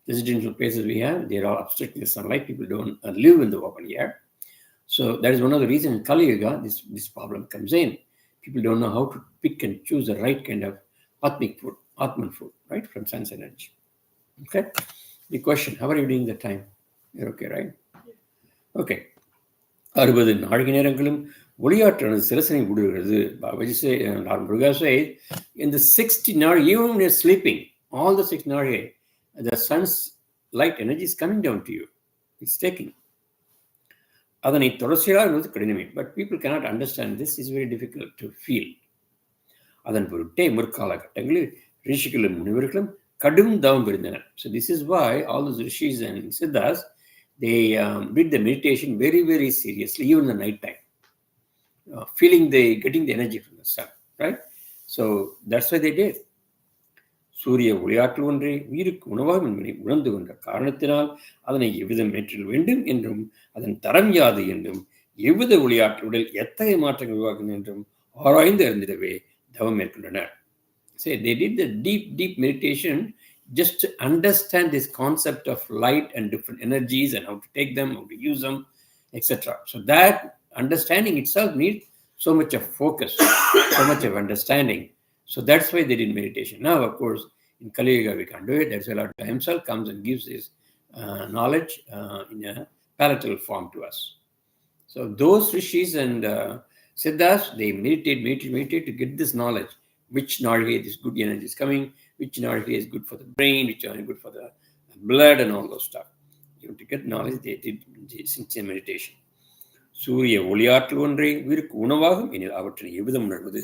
residential places we have, they're all obstructing the sunlight. People don't live in the open air. So that is one of the reasons in Kali Yuga, this problem comes in. People don't know how to pick and choose the right kind of Atmic food, Atman food, right, from sun's energy. Okay? The question, how are you doing the time? You're okay, right? Okay. 60 நாழிகை நேரங்களும் ஒளியாற்றல் சிரசனை விடுகிறது. Muruga says, in the 60 நாழி, even when you're sleeping, all the 6 நாழிகை, the sun's light energy is coming down to you. It's taking. அதனை தொடர்ச்சியாக என்பது கடினமே. But people cannot understand this. Is very difficult to feel. அதன் பொருட்டே முற்காலகட்டங்களில் ரிஷிகளும் முனிவர்களும் கடும் தவம் இருந்தனர். So this is why all those rishis and siddhas, they did the meditation very, very seriously, even in the night time, getting the energy from the sun, right? So that's why they did. சூரிய ஒளியாற்றல் ஒன்றே உயிருக்கு உணவாகும் என்பதை உணர்ந்து கொண்ட காரணத்தினால் அதனை எவ்விதம் ஏற்றல் வேண்டும் என்றும் அதன் தரம் யாது என்றும் எவ்வித ஒளியாற்றலுடன் எத்தகைய மாற்றங்கள் உருவாகும் என்றும் ஆராய்ந்து அறிந்திடவே தவம் மேற்கொண்டனர். Say they did the deep meditation just to understand this concept of light and different energies and how to take them, how to use them, etc. So that understanding itself needs so much of focus, so much of understanding. So that's why they did meditation. Now, of course, in Kali Yuga we can't do it. That's why Lord himself comes and gives this knowledge in a palatal form to us. So those rishis and siddhas, they meditate to get this knowledge. Which Narigai this good energy is coming, which Narigai is good for the brain, which is good for the blood and all those stuff. You have to get knowledge, they did sincere meditation. சூரிய ஒளியாற்றல் ஒன்றே உயிருக்கு உணவாகும் எனில் அவற்றை எவ்விதம் உணர்வது,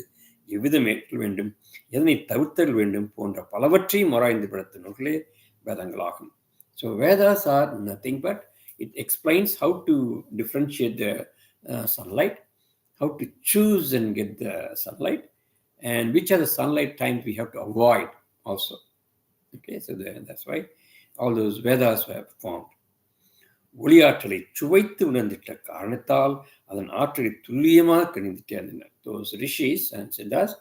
எவ்விதம் ஏற்றல் வேண்டும், எதனை தவிர்த்தல் வேண்டும் போன்ற பலவற்றையும் ஆராய்ந்து படுத்த நூல்களே வேதங்களாகும். So Vedas are nothing but it explains how to differentiate the sunlight, how to choose and get the sunlight, and which are the sunlight times we have to avoid also. Okay, so that's why all those Vedas were formed. ஒளியாற்றலை சுவைத்து உணர்ந்திட்ட காரணத்தால் அதன் ஆற்றலை துல்லியமாக கணிந்துட்டே இருந்தனர். Those rishis and siddhas,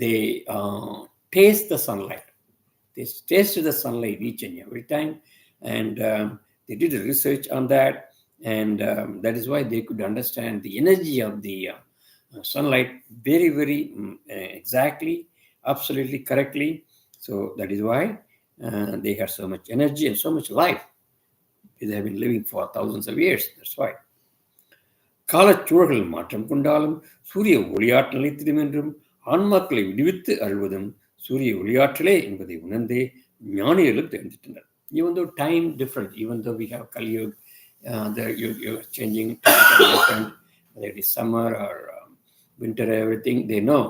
they taste the sunlight. They tasted the sunlight each and every time, and they did a research on that, and that is why they could understand the energy of the sunlight very, very exactly, absolutely correctly. So that is why they have so much energy and so much life. They have been living for thousands of years. That's why. காலச்சூழல்கள் மாற்றம் கொண்டாலும் சூரிய ஒளியாற்றல் நிலைத்திடும் என்றும் ஆன்மாக்களை விடுவித்து அழுவதும் சூரிய ஒளியாற்றலே என்பதை உணர்ந்தே ஞானிகளும் தெரிஞ்சிட்டனர். Even though time different, even though we have Kali Yuga, you're changing, whether it is summer or winter, everything, they know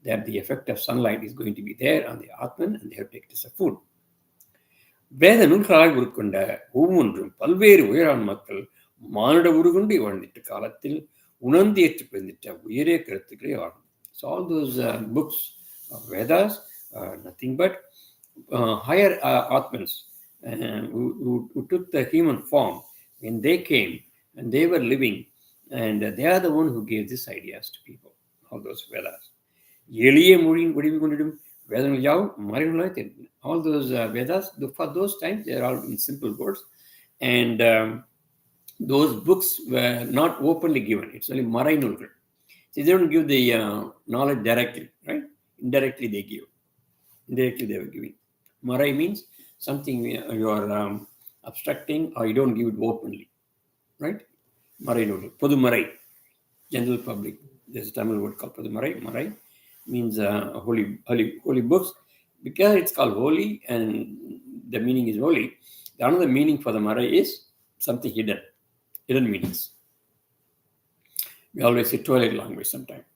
that the effect of sunlight is going to be there on the Atman, and they have to take it as a food. வேத நூல்களால் உருக்கொண்ட ஒவ்வொன்றும் பல்வேறு உயரான மக்கள் மானுட உருகுண்டு வாழ்ந்திட்ட காலத்தில் உணர்ந்து ஏற்று பிறந்திட்ட உயரே கருத்துக்களே ஆகும். So all those books of Vedas are nothing but higher Atmans who took the human form when they came and they were living, and they are the one who gave these ideas to people, all those Vedas. எளிய மொழியின் வடிவு கொண்டிடும் வேதங்கள் யாவும் மறைநூலாய் தெரிந்தன. All those Vedas, for those times, they are all in simple words. And those books were not openly given. It's only Marai Nulgal. So they don't give the knowledge directly, right? Indirectly they give. Indirectly they were giving. Marai means something you are obstructing or you don't give it openly, right? Marai Nulgal. Podu Marai, general public. There's a Tamil word called Podu Marai. Marai means holy books. Because it's called holy and the meaning is holy, the another meaning for the Marai is something hidden meanings. We always say toilet language sometimes.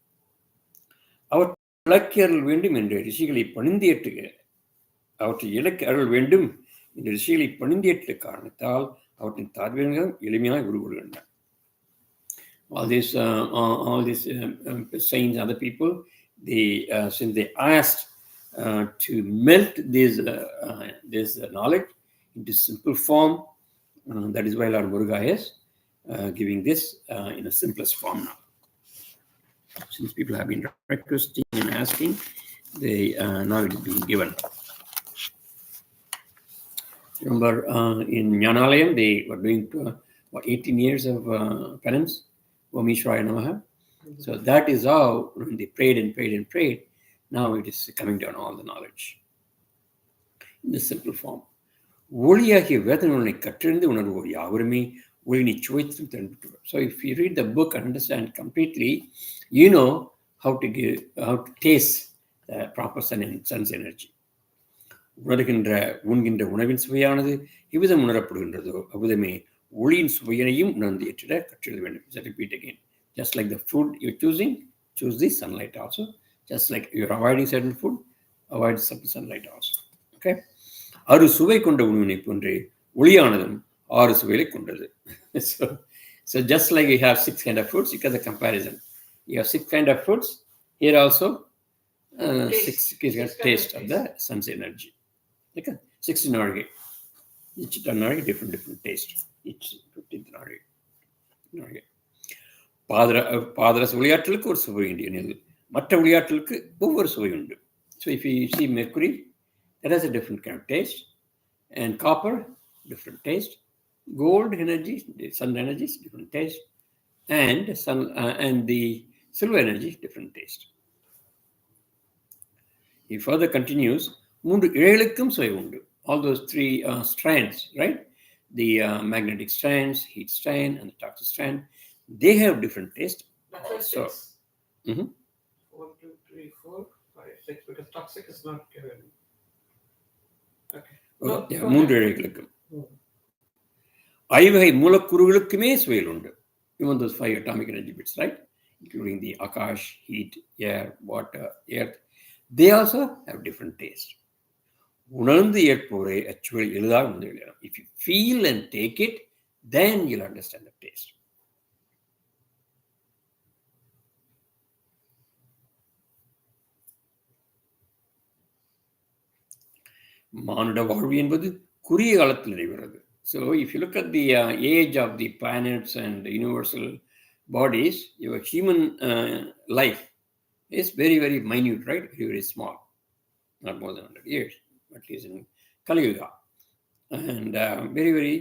அவர் இலக்கிய அருள் வேண்டும் என்ற ரிஷிகளை பணிந்தேற்றுக அவற்றை இலக்கிய அருள் வேண்டும் என்ற ரிஷிகளை பணிந்தேற்ற காரணத்தால் அவற்றின் தாத்பரியங்களும் எளிமையாக உருவொடுகின்றன. All these saints, other people, they since they asked to melt this knowledge into simple form, that is why Lord Muruga is giving this in a simplest form now. Since people have been requesting and asking, they now it is being given. Remember, in Gnanalayam, they were doing 18 years of penance, Omishwaraya Namaha. So that is how when they prayed and prayed and prayed, now it is coming down all the knowledge in the simple form. ஒளியாகிய வேதனை கற்றிருந்து உணர்வோர் யாவருமே ஒளினை சுவைத்து தெரிந்து. So if you read the book and understand completely, you know how to taste the proper sun's energy. உண்கின்ற உணவின் சுவையானது எவ்விதம் உணரப்படுகின்றதோ அவ்விதமே ஒளியின் சுவையினையும் உணர்ந்து ஏற்றிட கற்றெழுத வேண்டும். Repeat again. Just like the food you're choosing, choose the sunlight also. Just like you're avoiding certain food, avoid some sunlight also. Okay? அறு சுவை கொண்ட உணவினை போன்றே ஒளியானதும் ஆறு சுவைகளை கொண்டது. So just like you have 6 kind of foods, you get the comparison. You have 6 kind of foods. Here also 6 taste of the sun's energy. Okay? 16 nargi. Each nargi different taste. Each 15th nargi. பாதரச விளையாட்டுகளுக்கு ஒரு சுவை உண்டு, மற்ற விளையாட்டுகளுக்கு ஒவ்வொரு சுவை உண்டு. So if you see mercury, that has a different kind of taste, and copper, different taste. Gold energy, the sun energy, different taste, and the silver energy, different taste. He further continues, மூன்று இழைகளுக்கும் சுவை உண்டு. All those 3 strands, right? The magnetic strands, heat strand, and the toxic strand, they have different taste. So, 1, 2, 3, 4, 5, 6, because toxic is not given. Okay. மூன்று இழைகளுக்கும் ஐவகை மூலக்கூறுகளுக்குமே சுவையில் உண்டு. Even those 5 atomic energy bits, right? Including the Akash, heat, air, water, earth, they also have different taste. உணர்ந்து ஏற்போரை அச்சுவல் எளிதாக உணர்ந்து விளையாடும். If you feel and take it, then you'll understand the taste. மானுட வாழ்வு என்பது குறுகிய காலத்தில் நடைபெறுகிறது. So if you look at the age of the planets and the universal bodies, your human life is very, very minute, right? Very, very small. Not more than 100 years, at least in Kali Yuga. And very, very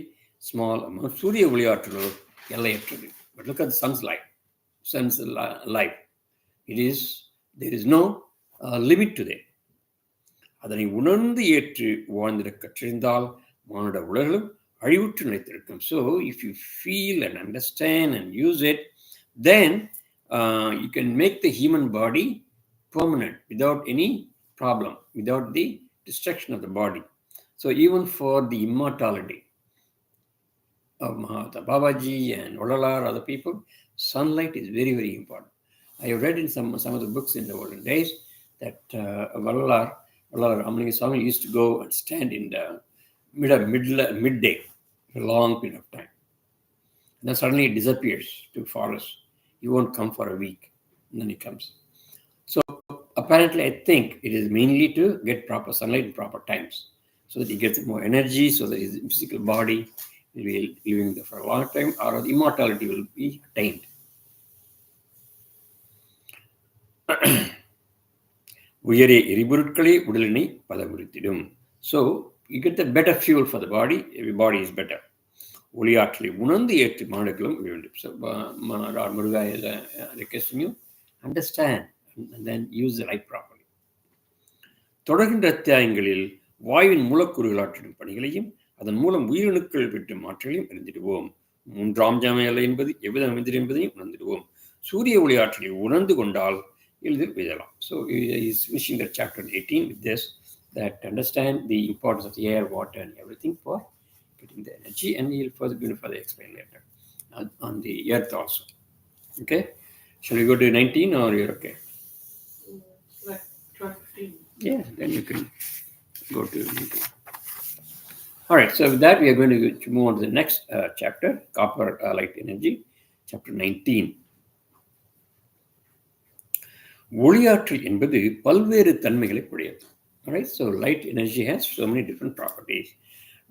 small amount. Surya Vuliyatru, Yalayatru. But look at the sun's light. Sun's life. There is no limit to that. அதனை உணர்ந்து ஏற்று வாழ்ந்திட கற்றிருந்தால் மானுட உலகளும் அழிவுற்று நிலைத்திருக்கும். So if you feel and understand and use it, then you can make the human body permanent without any problem, without the destruction of the body. So even for the immortality of Mahatma Babaji and Olalar, other people, sunlight is very, very important. I have read in some of the books in the olden days that Olalar Amalinga Swami used to go and stand in the midday for a long period of time. And then suddenly it disappears to forest. He won't come for a week. And then he comes. So apparently I think it is mainly to get proper sunlight in proper times, so that he gets more energy, so that his physical body will be living there for a long time, or the immortality will be attained. உயரிய எரிபொருட்களே உடலினை பதமுறுத்திடும். So you get the better fuel for the body. Every body is better. ஒளியாற்றலை உணர்ந்து ஏற்று மாடுகளும் வேண்டும். So Lord Muruga is requesting you understand and then use the light properly. தொடர்கின்ற அத்தியாயங்களில் வாயுவின் மூலக்கூறுகள் ஆற்றிடும் பணிகளையும் அதன் மூலம் உயிரணுக்கள் பெற்றும் ஆற்றலையும் அறிந்திடுவோம். மூன்றாம் ஜாமையலை என்பது எவ்விதம் அமைந்தது என்பதையும் உணர்ந்திடுவோம். சூரிய ஒளி ஆற்றலை உணர்ந்து கொண்டால் எளிதில் உயரலாம். So he is finishing the chapter 18 with this, that understand the importance of the air, water and everything for getting the energy, and he will further explain later on the earth also. Okay, shall we go to 19 or you're okay? Like 12-15. Yeah, then you can go to 19. All right, so with that we are going to move on to the next chapter, copper light energy, chapter 19. ஒளியாற்றல் என்பது பல்வேறு தன்மைகளை உடையது. Alright, so light energy has so many different properties.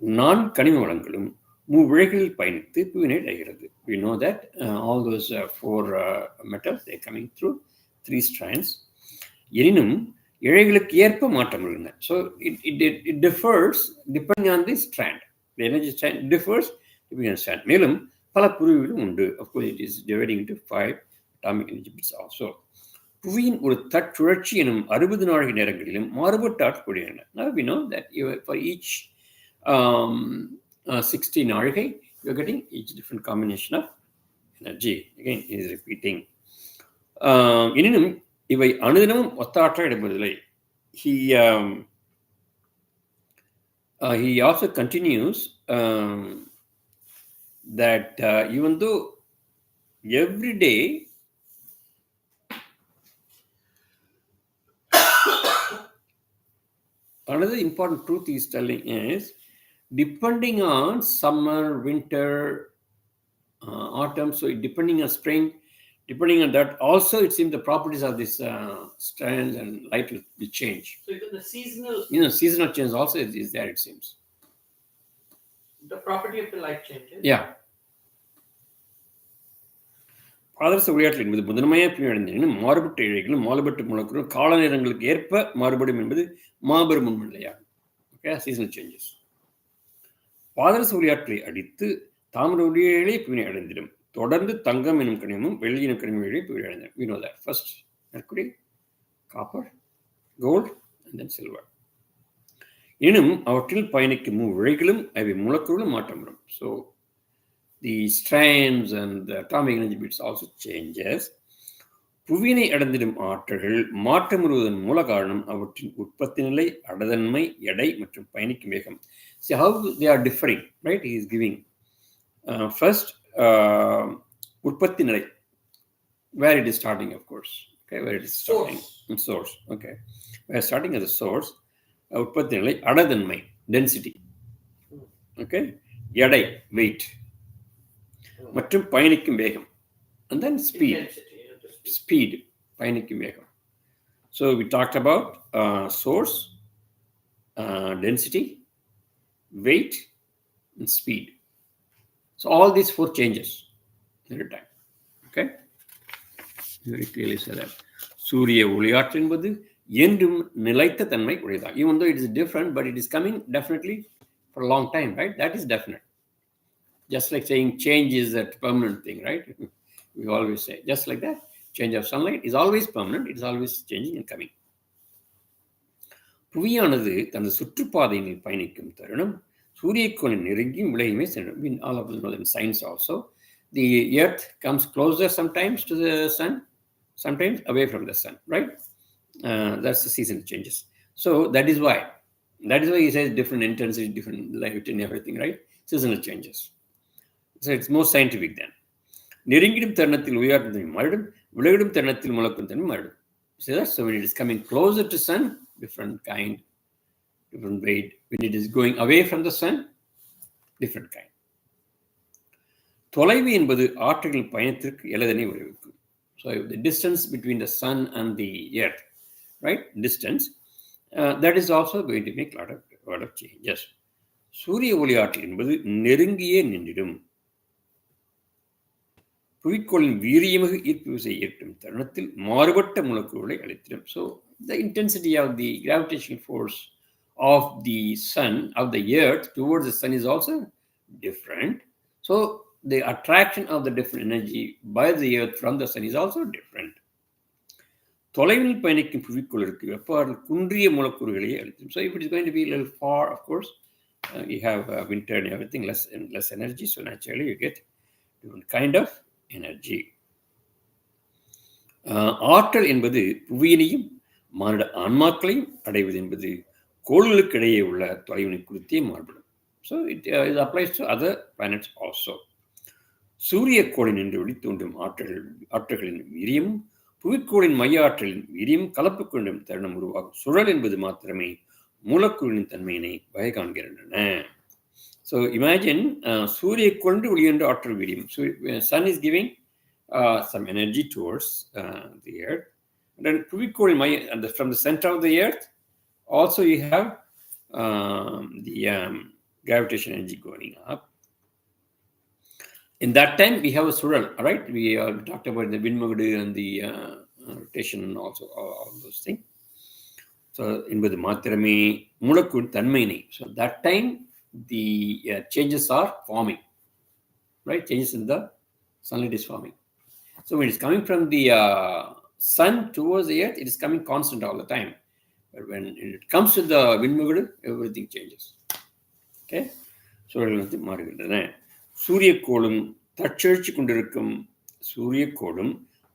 4 கனிம வளங்களும் மூவிழைகளில் பயணித்து புவியினை அடைகிறது. We know that all those 4 metals, they are coming through 3 strands. எனினும் இழைகளுக்கு ஏற்ப மாற்றம் உள்ளன. So it differs depending on the strand. The energy strand differs depending on the strand. மேலும் பல பிரிவுகளும் உண்டு. Of course, it is dividing into 5 atomic energy bits also. புவியின் ஒரு தற்சுழற்சி எனும் 60 நாழிகை நேரங்களிலும் மாறுபட்ட ஆற்றப்படுகின்றன. Now we know that for each 60 நாழிகை you are getting each different combination of energy. Again, he is repeating. எனினும் இவை அனுதினமும் ஒத்த ஆற்றல் இடம்பெறுவதில்லை. He also continues that even though every day another important truth he is telling is, depending on summer, winter, autumn, so depending on spring, depending on that, also it seems the properties of this strands and light will change. So even the seasonal... seasonal change also is there, it seems. The property of the light changes? Yeah. பாதரச ஒளியாற்றல் என்பது முதன்மையாக பின்னடைந்தன மாறுபட்ட இழைகளும் மாறுபட்ட மூலக்கூறும் கால நேரங்களுக்கு ஏற்ப மாறுபடும் என்பது மாபெரும் உண்மையாகும். Okay, seasonal changes. பாதரச ஒளியாற்றலை அடித்து தாமிர ஒளியிலே புவியினை அடைந்திடும். தொடர்ந்து தங்கம் எனும் கனிமமும் வெள்ளி எனும் கனிம புவியை அடைந்திடும். We know that. First mercury, copper, gold and then silver. எனும் அவற்றில் பயணிக்கும் இழைகளும் அவை மூலக்கூறுகளும் மாற்றம் வரும். So the strands and the atomic energy bits also changes. புவியினை அடைந்திடும் ஆற்றல்கள் மாற்றமுறுவதன் மூல காரணம் அவற்றின் உற்பத்தி நிலை, அடதன்மை, எடை மற்றும் பயணிக்கும் வேகம். See how they are differing, right? He is giving first உற்பத்தி நிலை, where it is starting, of course. Okay, where it is starting. Source. Okay, we are starting as a source. உற்பத்தி நிலை, அடதன்மை, density. Okay, எடை, weight. மற்றும் பயணிக்கும் வேகம், and then speed பயணிக்கும் வேகம். So we talked about source, density, weight and speed. So all these 4 changes every time. Okay, very clearly say that. சூரிய ஒளியாற்றல் என்பது என்றும் நிலைத்த தன்மை உடையதா. Even though it is different, but it is coming definitely for a long time, right? That is definite. Just like saying change is a permanent thing, right? We always say, just like that, change of sunlight is always permanent, it is always changing and coming. புவியானது தனது சுற்றுப்பாதையில் பயணிக்கும் தருணம் சூரியக்கோளின் நெருங்கியும் விலகியுமே செல்லும். All of us know that in science also, the earth comes closer sometimes to the sun, sometimes away from the sun, right? That's the season changes. So that is why he says different intensity, different light and everything, right? Seasonal changes. So it's more scientific then. நெருங்கிடும் தருணத்தில் உயர்ந்த தன்மை மாறிடும், விலகிடும் தருணத்தில் மூலக்கூறு தன்மை மாறிடும். So when it is coming closer to sun, different kind, different weight. When it is going away from the sun, different kind. தொலைவு என்பது ஆற்றலின் பயணத்திற்கு எளிதனை விளைவிக்கும். So the distance between the sun and the earth, right? Distance, that is also going to make a lot of changes. சூரிய ஒளி ஆற்றல் என்பது நெருங்கியே நின்றிடும். புவிக்கோளின் வீரியமிகு ஈர்ப்பு விசை ஏற்றும் தருணத்தில் மாறுபட்ட மூலக்கூறுகளை அளித்திடும். So the intensity of the gravitational force of the sun, of the earth towards the sun is also different. So the attraction of the different energy by the earth from the sun is also different. தொலைவில் பயணிக்கும் புவிக்குள்ளிற்கு வெப்பஆற்றல் குன்றிய மூலக்கூறுகளை அளிக்கும். So if it is going to be a little far, of course, you have winter and everything, less energy, so naturally you get different kind of energy. ஆற்றல் என்பது புவியினையும் மானிட ஆன்மாக்களையும் அடைவது என்பது கோள்களுக்கு இடையே உள்ள தொலைவினை குறித்தே மாறுபடும். So it applies to other planets also. சூரிய கோளின் என்று வெளித்தோன்றும் ஆற்றல்களின் வீரியமும் புவிக்கோளின் மைய ஆற்றலின் வீரியம் கலப்பு கொண்டும் தருணம் உருவாகும் சுழல் என்பது மாத்திரமே மூலக்கூறின் தன்மையினை வகை காண்கின்றன. So imagine சூரிய கொண்டு வெளியொன்று ஆற்றல் வீரியம். So sun is giving some energy towards the earth. And then புவிக்கோளின் மைய from the center of the earth also you have the gravitation energy going up. In that time, we have a sural, right? We talked about the Muruga and the rotation and also all those things. So, in the matrame mulakku tanmaini. So, that time, the changes are forming, right? Changes in the sunlight is forming. So, when it's coming from the sun towards the earth, it is coming constant all the time. But when it comes to the Muruga, everything changes. Okay? So, சூரியக்கோளும்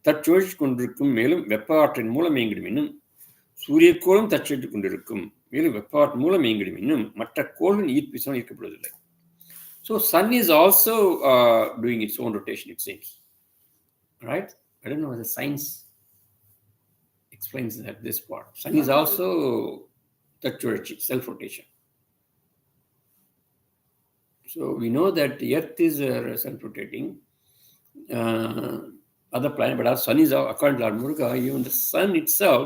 தற்சுழற்சி கொண்டிருக்கும் மேலும் வெப்ப ஆற்றின் மூலம் இயங்கிடும் இன்னும் சூரியக்கோளும் தற்சுழற்சி கொண்டிருக்கும் மேலும் வெப்ப ஆற்றின் மூலம் இயங்கிடும் இன்னும் மற்ற கோளின் ஈர்ப்பினால் ஈர்க்கப்படுவதில்லை. So sun is also doing its own rotation, it seems. Right? I don't know whether science explains that this part. Sun is also தற்சுழற்சி, self-rotation. So we know that the earth is self-rotating, other planet, but our sun is, according to Lord Muruga, even the sun itself,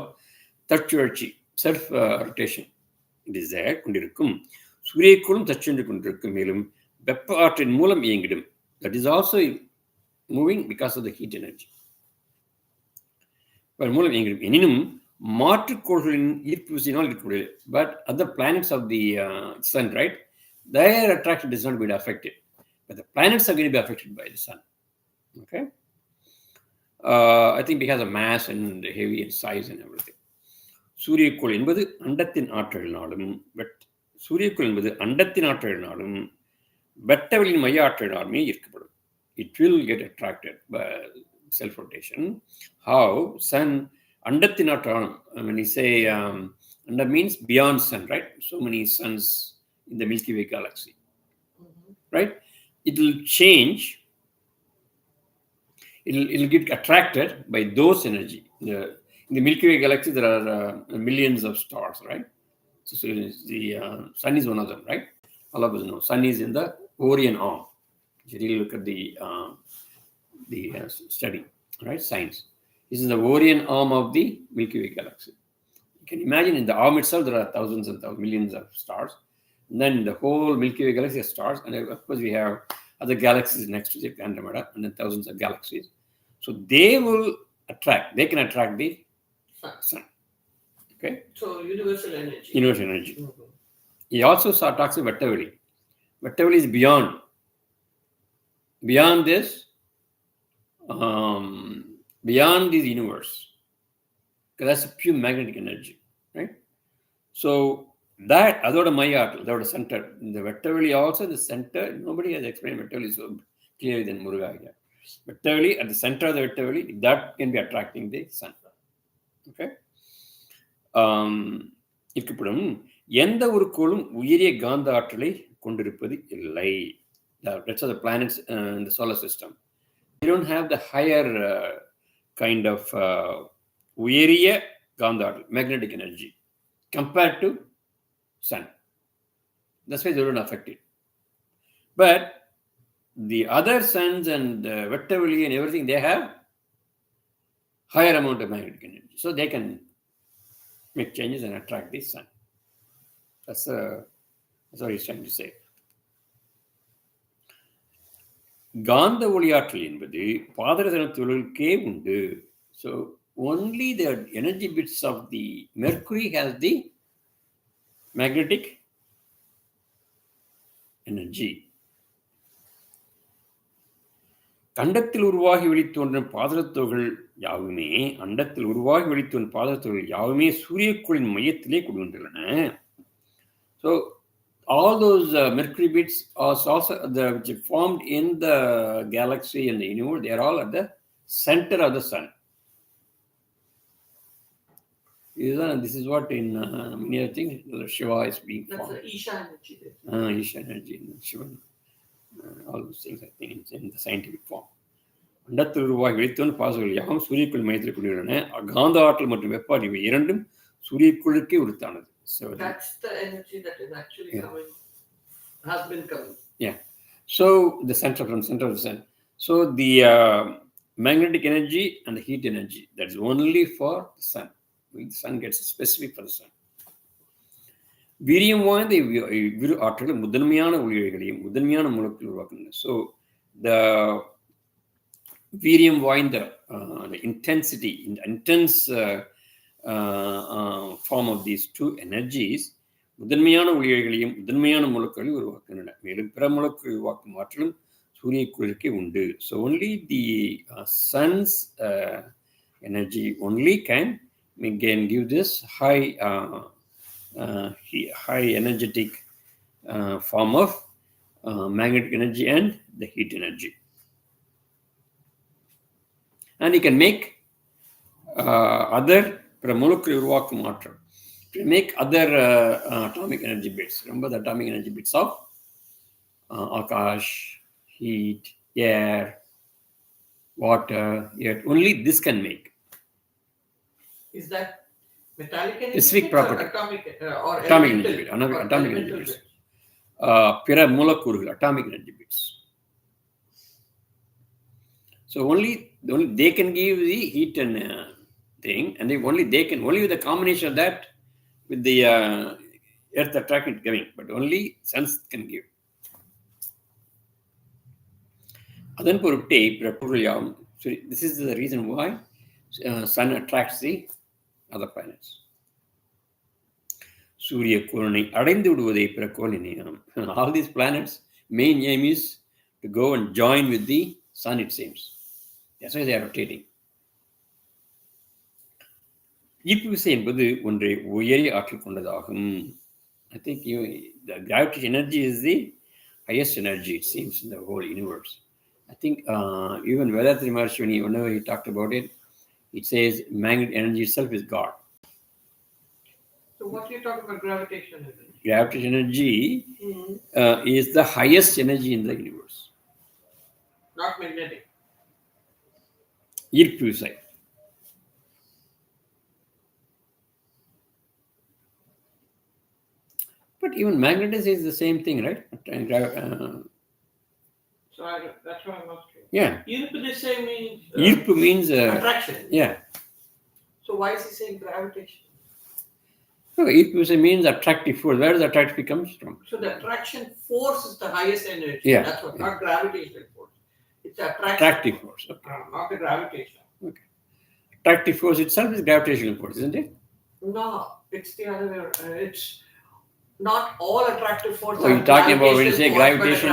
தற்சுழற்சி, self-rotation, it is there, கொண்டிருக்கும். சூரியக்கோளும் தற்சுழன்று கொண்டிருக்கும் மேலும் வெப்ப ஆற்றின் மூலம் இயங்கிடும். That is also moving because of the heat energy. மூலம் இயங்கிடும். எனினும் மாற்றுக்கோள்களின் ஈர்ப்பு விசையினால் இருக்கக்கூடியது. But other planets of the sun, right? Their attraction is not going to be affected, but the planets are going to be affected by the sun. Okay, I think because of mass and heavy and size and everything. சூரியக்கோள் என்பது அண்டத்தின் ஆற்றலினாலும் வெட்டவெளியின் மைய ஆற்றலினாலுமே ஈர்க்கப்படும். It will get attracted by self-rotation. How? Sun அண்டத்தின் ஆற்றல். When you say anda means beyond sun, right? So many suns in the Milky Way galaxy, right? It will change. It'll get attracted by those energy. In the Milky Way galaxy, there are millions of stars, right? So the sun is one of them, right? All of us know sun is in the Orion arm. If you really look at the study, right? Science. This is the Orion arm of the Milky Way galaxy. You can imagine in the arm itself there are thousands and millions of stars. And then the whole Milky Way galaxy has stars, and of course we have other galaxies next to the Andromeda, and then thousands of galaxies. So they can attract the sun. Okay? So universal energy. Universal energy. Mm-hmm. He also talks about Vettaveli. Vettaveli is beyond this, beyond this universe. Because that's a pure magnetic energy, right? So that அதோட மைய ஆற்றல், அதோட centre. இந்த வெட்டவெளி also the center. Nobody has explained வெட்டவெளி so clearly than Muruga here. வெட்டவெளி at the center of the வெட்டவெளி, that can be attracting the sun. Okay. இருக்கப்படும் எந்த ஒரு கோளும் உயரிய காந்த ஆற்றலை கொண்டிருப்பது இல்லை. That's how the planets in the solar system. They don't have the higher kind of உயரிய காந்த ஆற்றல், magnetic energy compared to sun. That's why they don't affect it. But the other suns and Vettaveli and everything, they have higher amount of magnetic energy. So they can make changes and attract the sun. That's what he's trying to say. காந்த ஒளியாற்றல் என்பது பாதரசனத்துகளுக்கே உண்டு. So only the energy bits of the mercury has the magnetic energy. கண்டத்தில் உருவாகி வெளித்தோன்றும் பாதரத்துகள் யாவுமே அண்டத்தில் உருவாகி வெளித்தோன்றும் பாதரத்துகள் யாவுமே சூரியக்கோளின் மையத்திலே கொடுக்கின்றன. So all those mercury bits are also which are formed in the galaxy and the universe. They are all at the center of the sun. This is what in many other things Shiva is being formed. That's the Isha energy. Isha energy, Shiva, all those things I think in the scientific form. அண்டத்தில் உருவாகி வெளித்தோன் பாசங்கள் யாவும் சூரியக்குள் மையத்தில் கொண்டிருந்தன. காந்த ஆற்றல் மற்றும் வெப்ப அறிவு இரண்டும் சூரியக்குழுக்கே உரித்தானது. So that's the energy that is actually coming, has been coming. Yeah. So the center of the sun. So the magnetic energy and the heat energy, that's only for the sun. The sun gets specific for the sun. வீரியம் வாய்ந்த இவ்விரு ஆற்றல்கள் முதன்மையான ஒளிகளையும் முதன்மையான மூலத்தில் உருவாக்குகின்றன. So the வீரியம் வாய்ந்த the intensity, intense form of these two energies முதன்மையான ஒளிகளையும் முதன்மையான மூலக்களையும் உருவாக்குகின்றன. மேலும் பிற மூலக்களை உருவாக்கும் ஆற்றலும் சூரியக்குழுக்கே உண்டு. So only the sun's energy only can give this high energetic form of magnetic energy and the heat energy. And he can make other molecular உருவாக்கும் ஆற்றல் to make other atomic energy bits. Remember the atomic energy bits of akash, heat, air, water, yet only this can make. Is that metallic energy specific property or atomic energy bit, atomic energy bits. பிற மூலக்கூறுகள் atomic energy bits. So only they can give the heat and thing, and only with the combination of that with the earth attraction giving, but only suns can give. அதன் பொருட்டே பிற பொருள் யாவும். So this is the reason why sun attracts the other planets. சூரிய கோளனை அடைந்து விடுவதை பிற கோளினை. All these planets main aim is to go and join with the sun, it seems. That's why they are rotating. ஈர்ப்பு விசை என்பது ஒன்றை உயரிய ஆற்றல் கொண்டதாகும். I think the gravitational energy is the highest energy, it seems, in the whole universe. I think even Vedatri Maharshi, whenever he talked about it, it says magnetic energy itself is God. So what are you talking about gravitational energy? Gravitational energy is the highest energy in the universe. Not magnetic. ஈர்ப்பு விசை. But even magnetism is the same thing, right? So that's why I'm asking. Yeah. ஈர்ப்பு means attraction. Yeah. So why is he saying gravitation? No, ஈர்ப்பு விசை means attractive force. Where does attractive comes from? So the attraction force is the highest energy. Yeah. That's what, not gravitational force. It's attractive force. Okay. Not the gravitation. Okay. Attractive force itself is gravitational force, isn't it? No, it's the other way. It's not all attractive force. Oh, you're talking about when you say gravitation,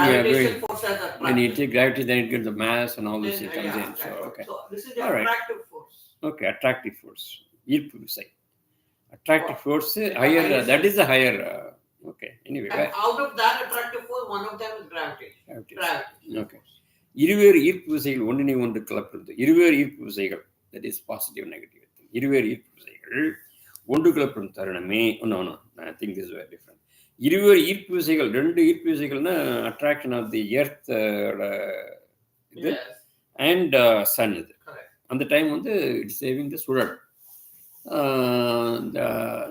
when you take gravity, then it gives the mass and all this comes in. So, okay. So this is the all attractive force. Okay, attractive force. ஈர்ப்பு விசை. Attractive force, higher. That is the higher. Okay. Anyway. And out of that attractive force, one of them is gravitation. Gravity. Okay. இருவேறு ஈர்ப்பு விசைகள் ஒன்றினை ஒன்று கலப்பிருந்தது. இருவேறு ஈர்ப்பு விசைகள், that is positive, negative. இருவேறு ஈர்ப்பு விசைகள் ஒன்று கலப்படும் தருணமே. No, I think this is very different. இருவேறு ஈர்ப்பு விசைகள், ரெண்டு ஈர்ப்பு விசைகள்னா அட்ராக்ஷன் ஆஃப் தி எர்த் இது அண்ட் சன் இது. அந்த டைம் வந்து இட்ஸ் சேவிங் தி சுழல்,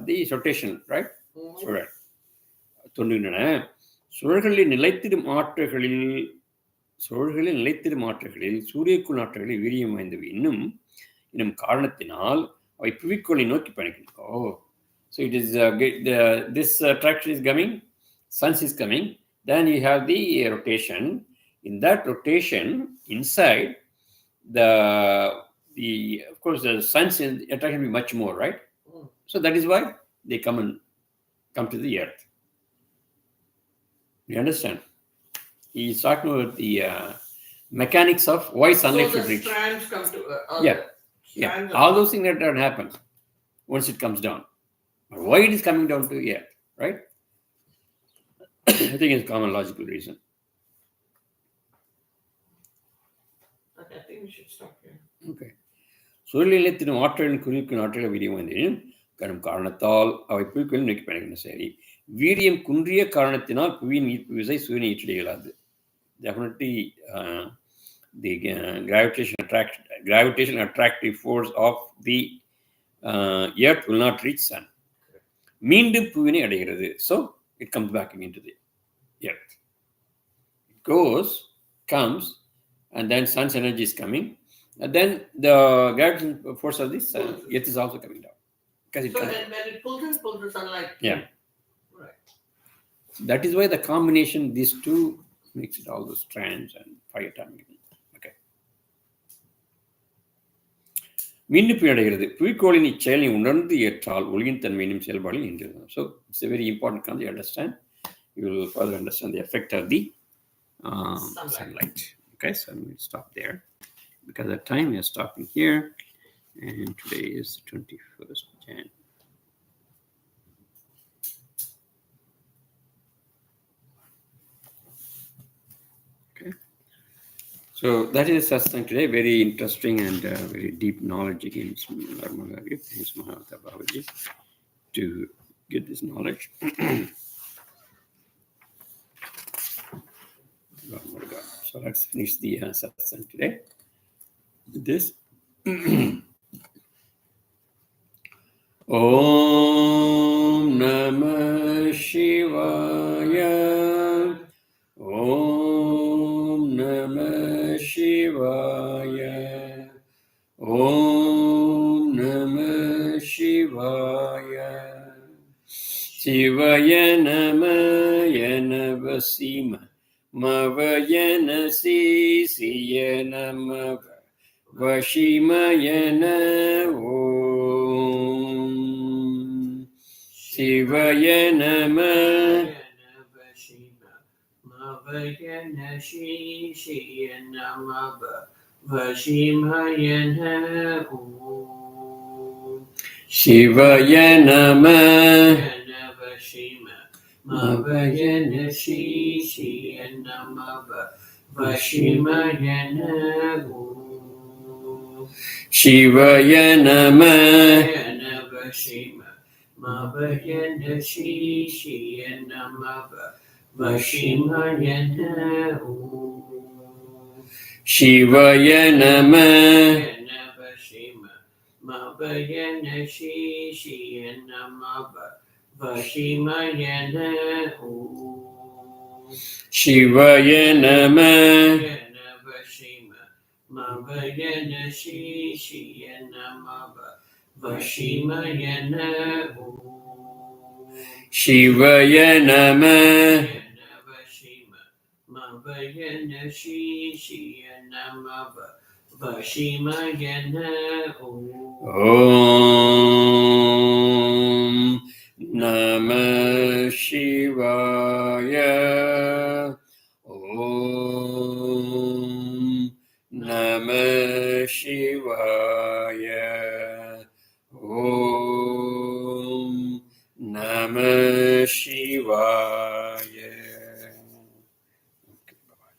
தி ரொட்டேஷன், ரைட்? சுழல் தோன்றுகின்றன. சுழல்களில் நிலைத்திடும் ஆற்றல்களில் சூரியக்குள் ஆற்றல்களில் வீரியம் வாய்ந்தவை இன்னும் காரணத்தினால் அவை புவிக்கோளை நோக்கி பயணிக்கின்றன. So it is this attraction is coming, sun is coming, then you have the rotation. In that rotation, inside the of course the sun's attraction will be much more, right? So that is why they come and come to the earth. You understand? He's talking about the mechanics of why sunlight So should the reach. strands come to Yeah. All those things that happen once it comes down. But why it is coming down to earth, right? I think it's a common logical reason. Okay, I think we should stop here. Okay. சூழ்நிலையத்தின் ஆற்றலின் குறிக்கும் ஆற்றலை வீரியம் வந்தேன் கரும் காரணத்தால் அவை புவிக்குள் நீக்கப்படுகின்றன. சரி, வீரியம் குன்றிய காரணத்தினால் புவியின் ஈர்ப்பு விசை சூரியனை ஈற்றிட இயலாது. Definitely the gravitation attractive force of the earth will not reach sun. மீண்டும் புவினை அடைகிறது. So it comes back into the earth. It comes, and then sun's energy is coming, and then the gravitational force of this earth is also coming down. So when it pulls the sunlight. Yeah. Right. So that is why the combination these two makes it all those strands and 5 atomic. Okay. மீண்டும் புவி அடைகிறது. புவிக்கோளின் இச்செயலை உணர்ந்து ஏற்றால் ஒளியின் தன்மையினும் செயல்பாடில் நின்றது. So it's a very important concept. You understand? You will further understand the effect of the sunlight. Okay, so I'm going to stop there because of time. We are stopping here, and today is 21st Jan. Okay, so that is Sathsang today. Very interesting and very deep knowledge again. Thanks, Mahatma Babaji, to get this knowledge. Muruga. So let's finish the Sathsang today with this. Om Namah Shivaya. Om Namah Shivaya. Om Namah Shivaya. Shivaya Namaya Navasima. Mavayana Sisiyana Mava Vashimayana Om Shivaya Namah Mavayana Sisiyana Mava Vashimayana Om Shivaya Namah Mavayana Sisiyana Mava Vashimayana Om Shivaya Namah Mavayana Sisiyana Mava Vashimayana Om Shivaya Namah Mavayana Sisiyana Mava Vashimayana Om Shivaya Namah Mavayana Sisiyana Mava Vashimayana Om Shivaya Namah Mavayana Sisiyana Mava Vashimayana Om Namah Shivaya. Om Namah Shivaya. Om Namah Shivaya. Okay, bye-bye.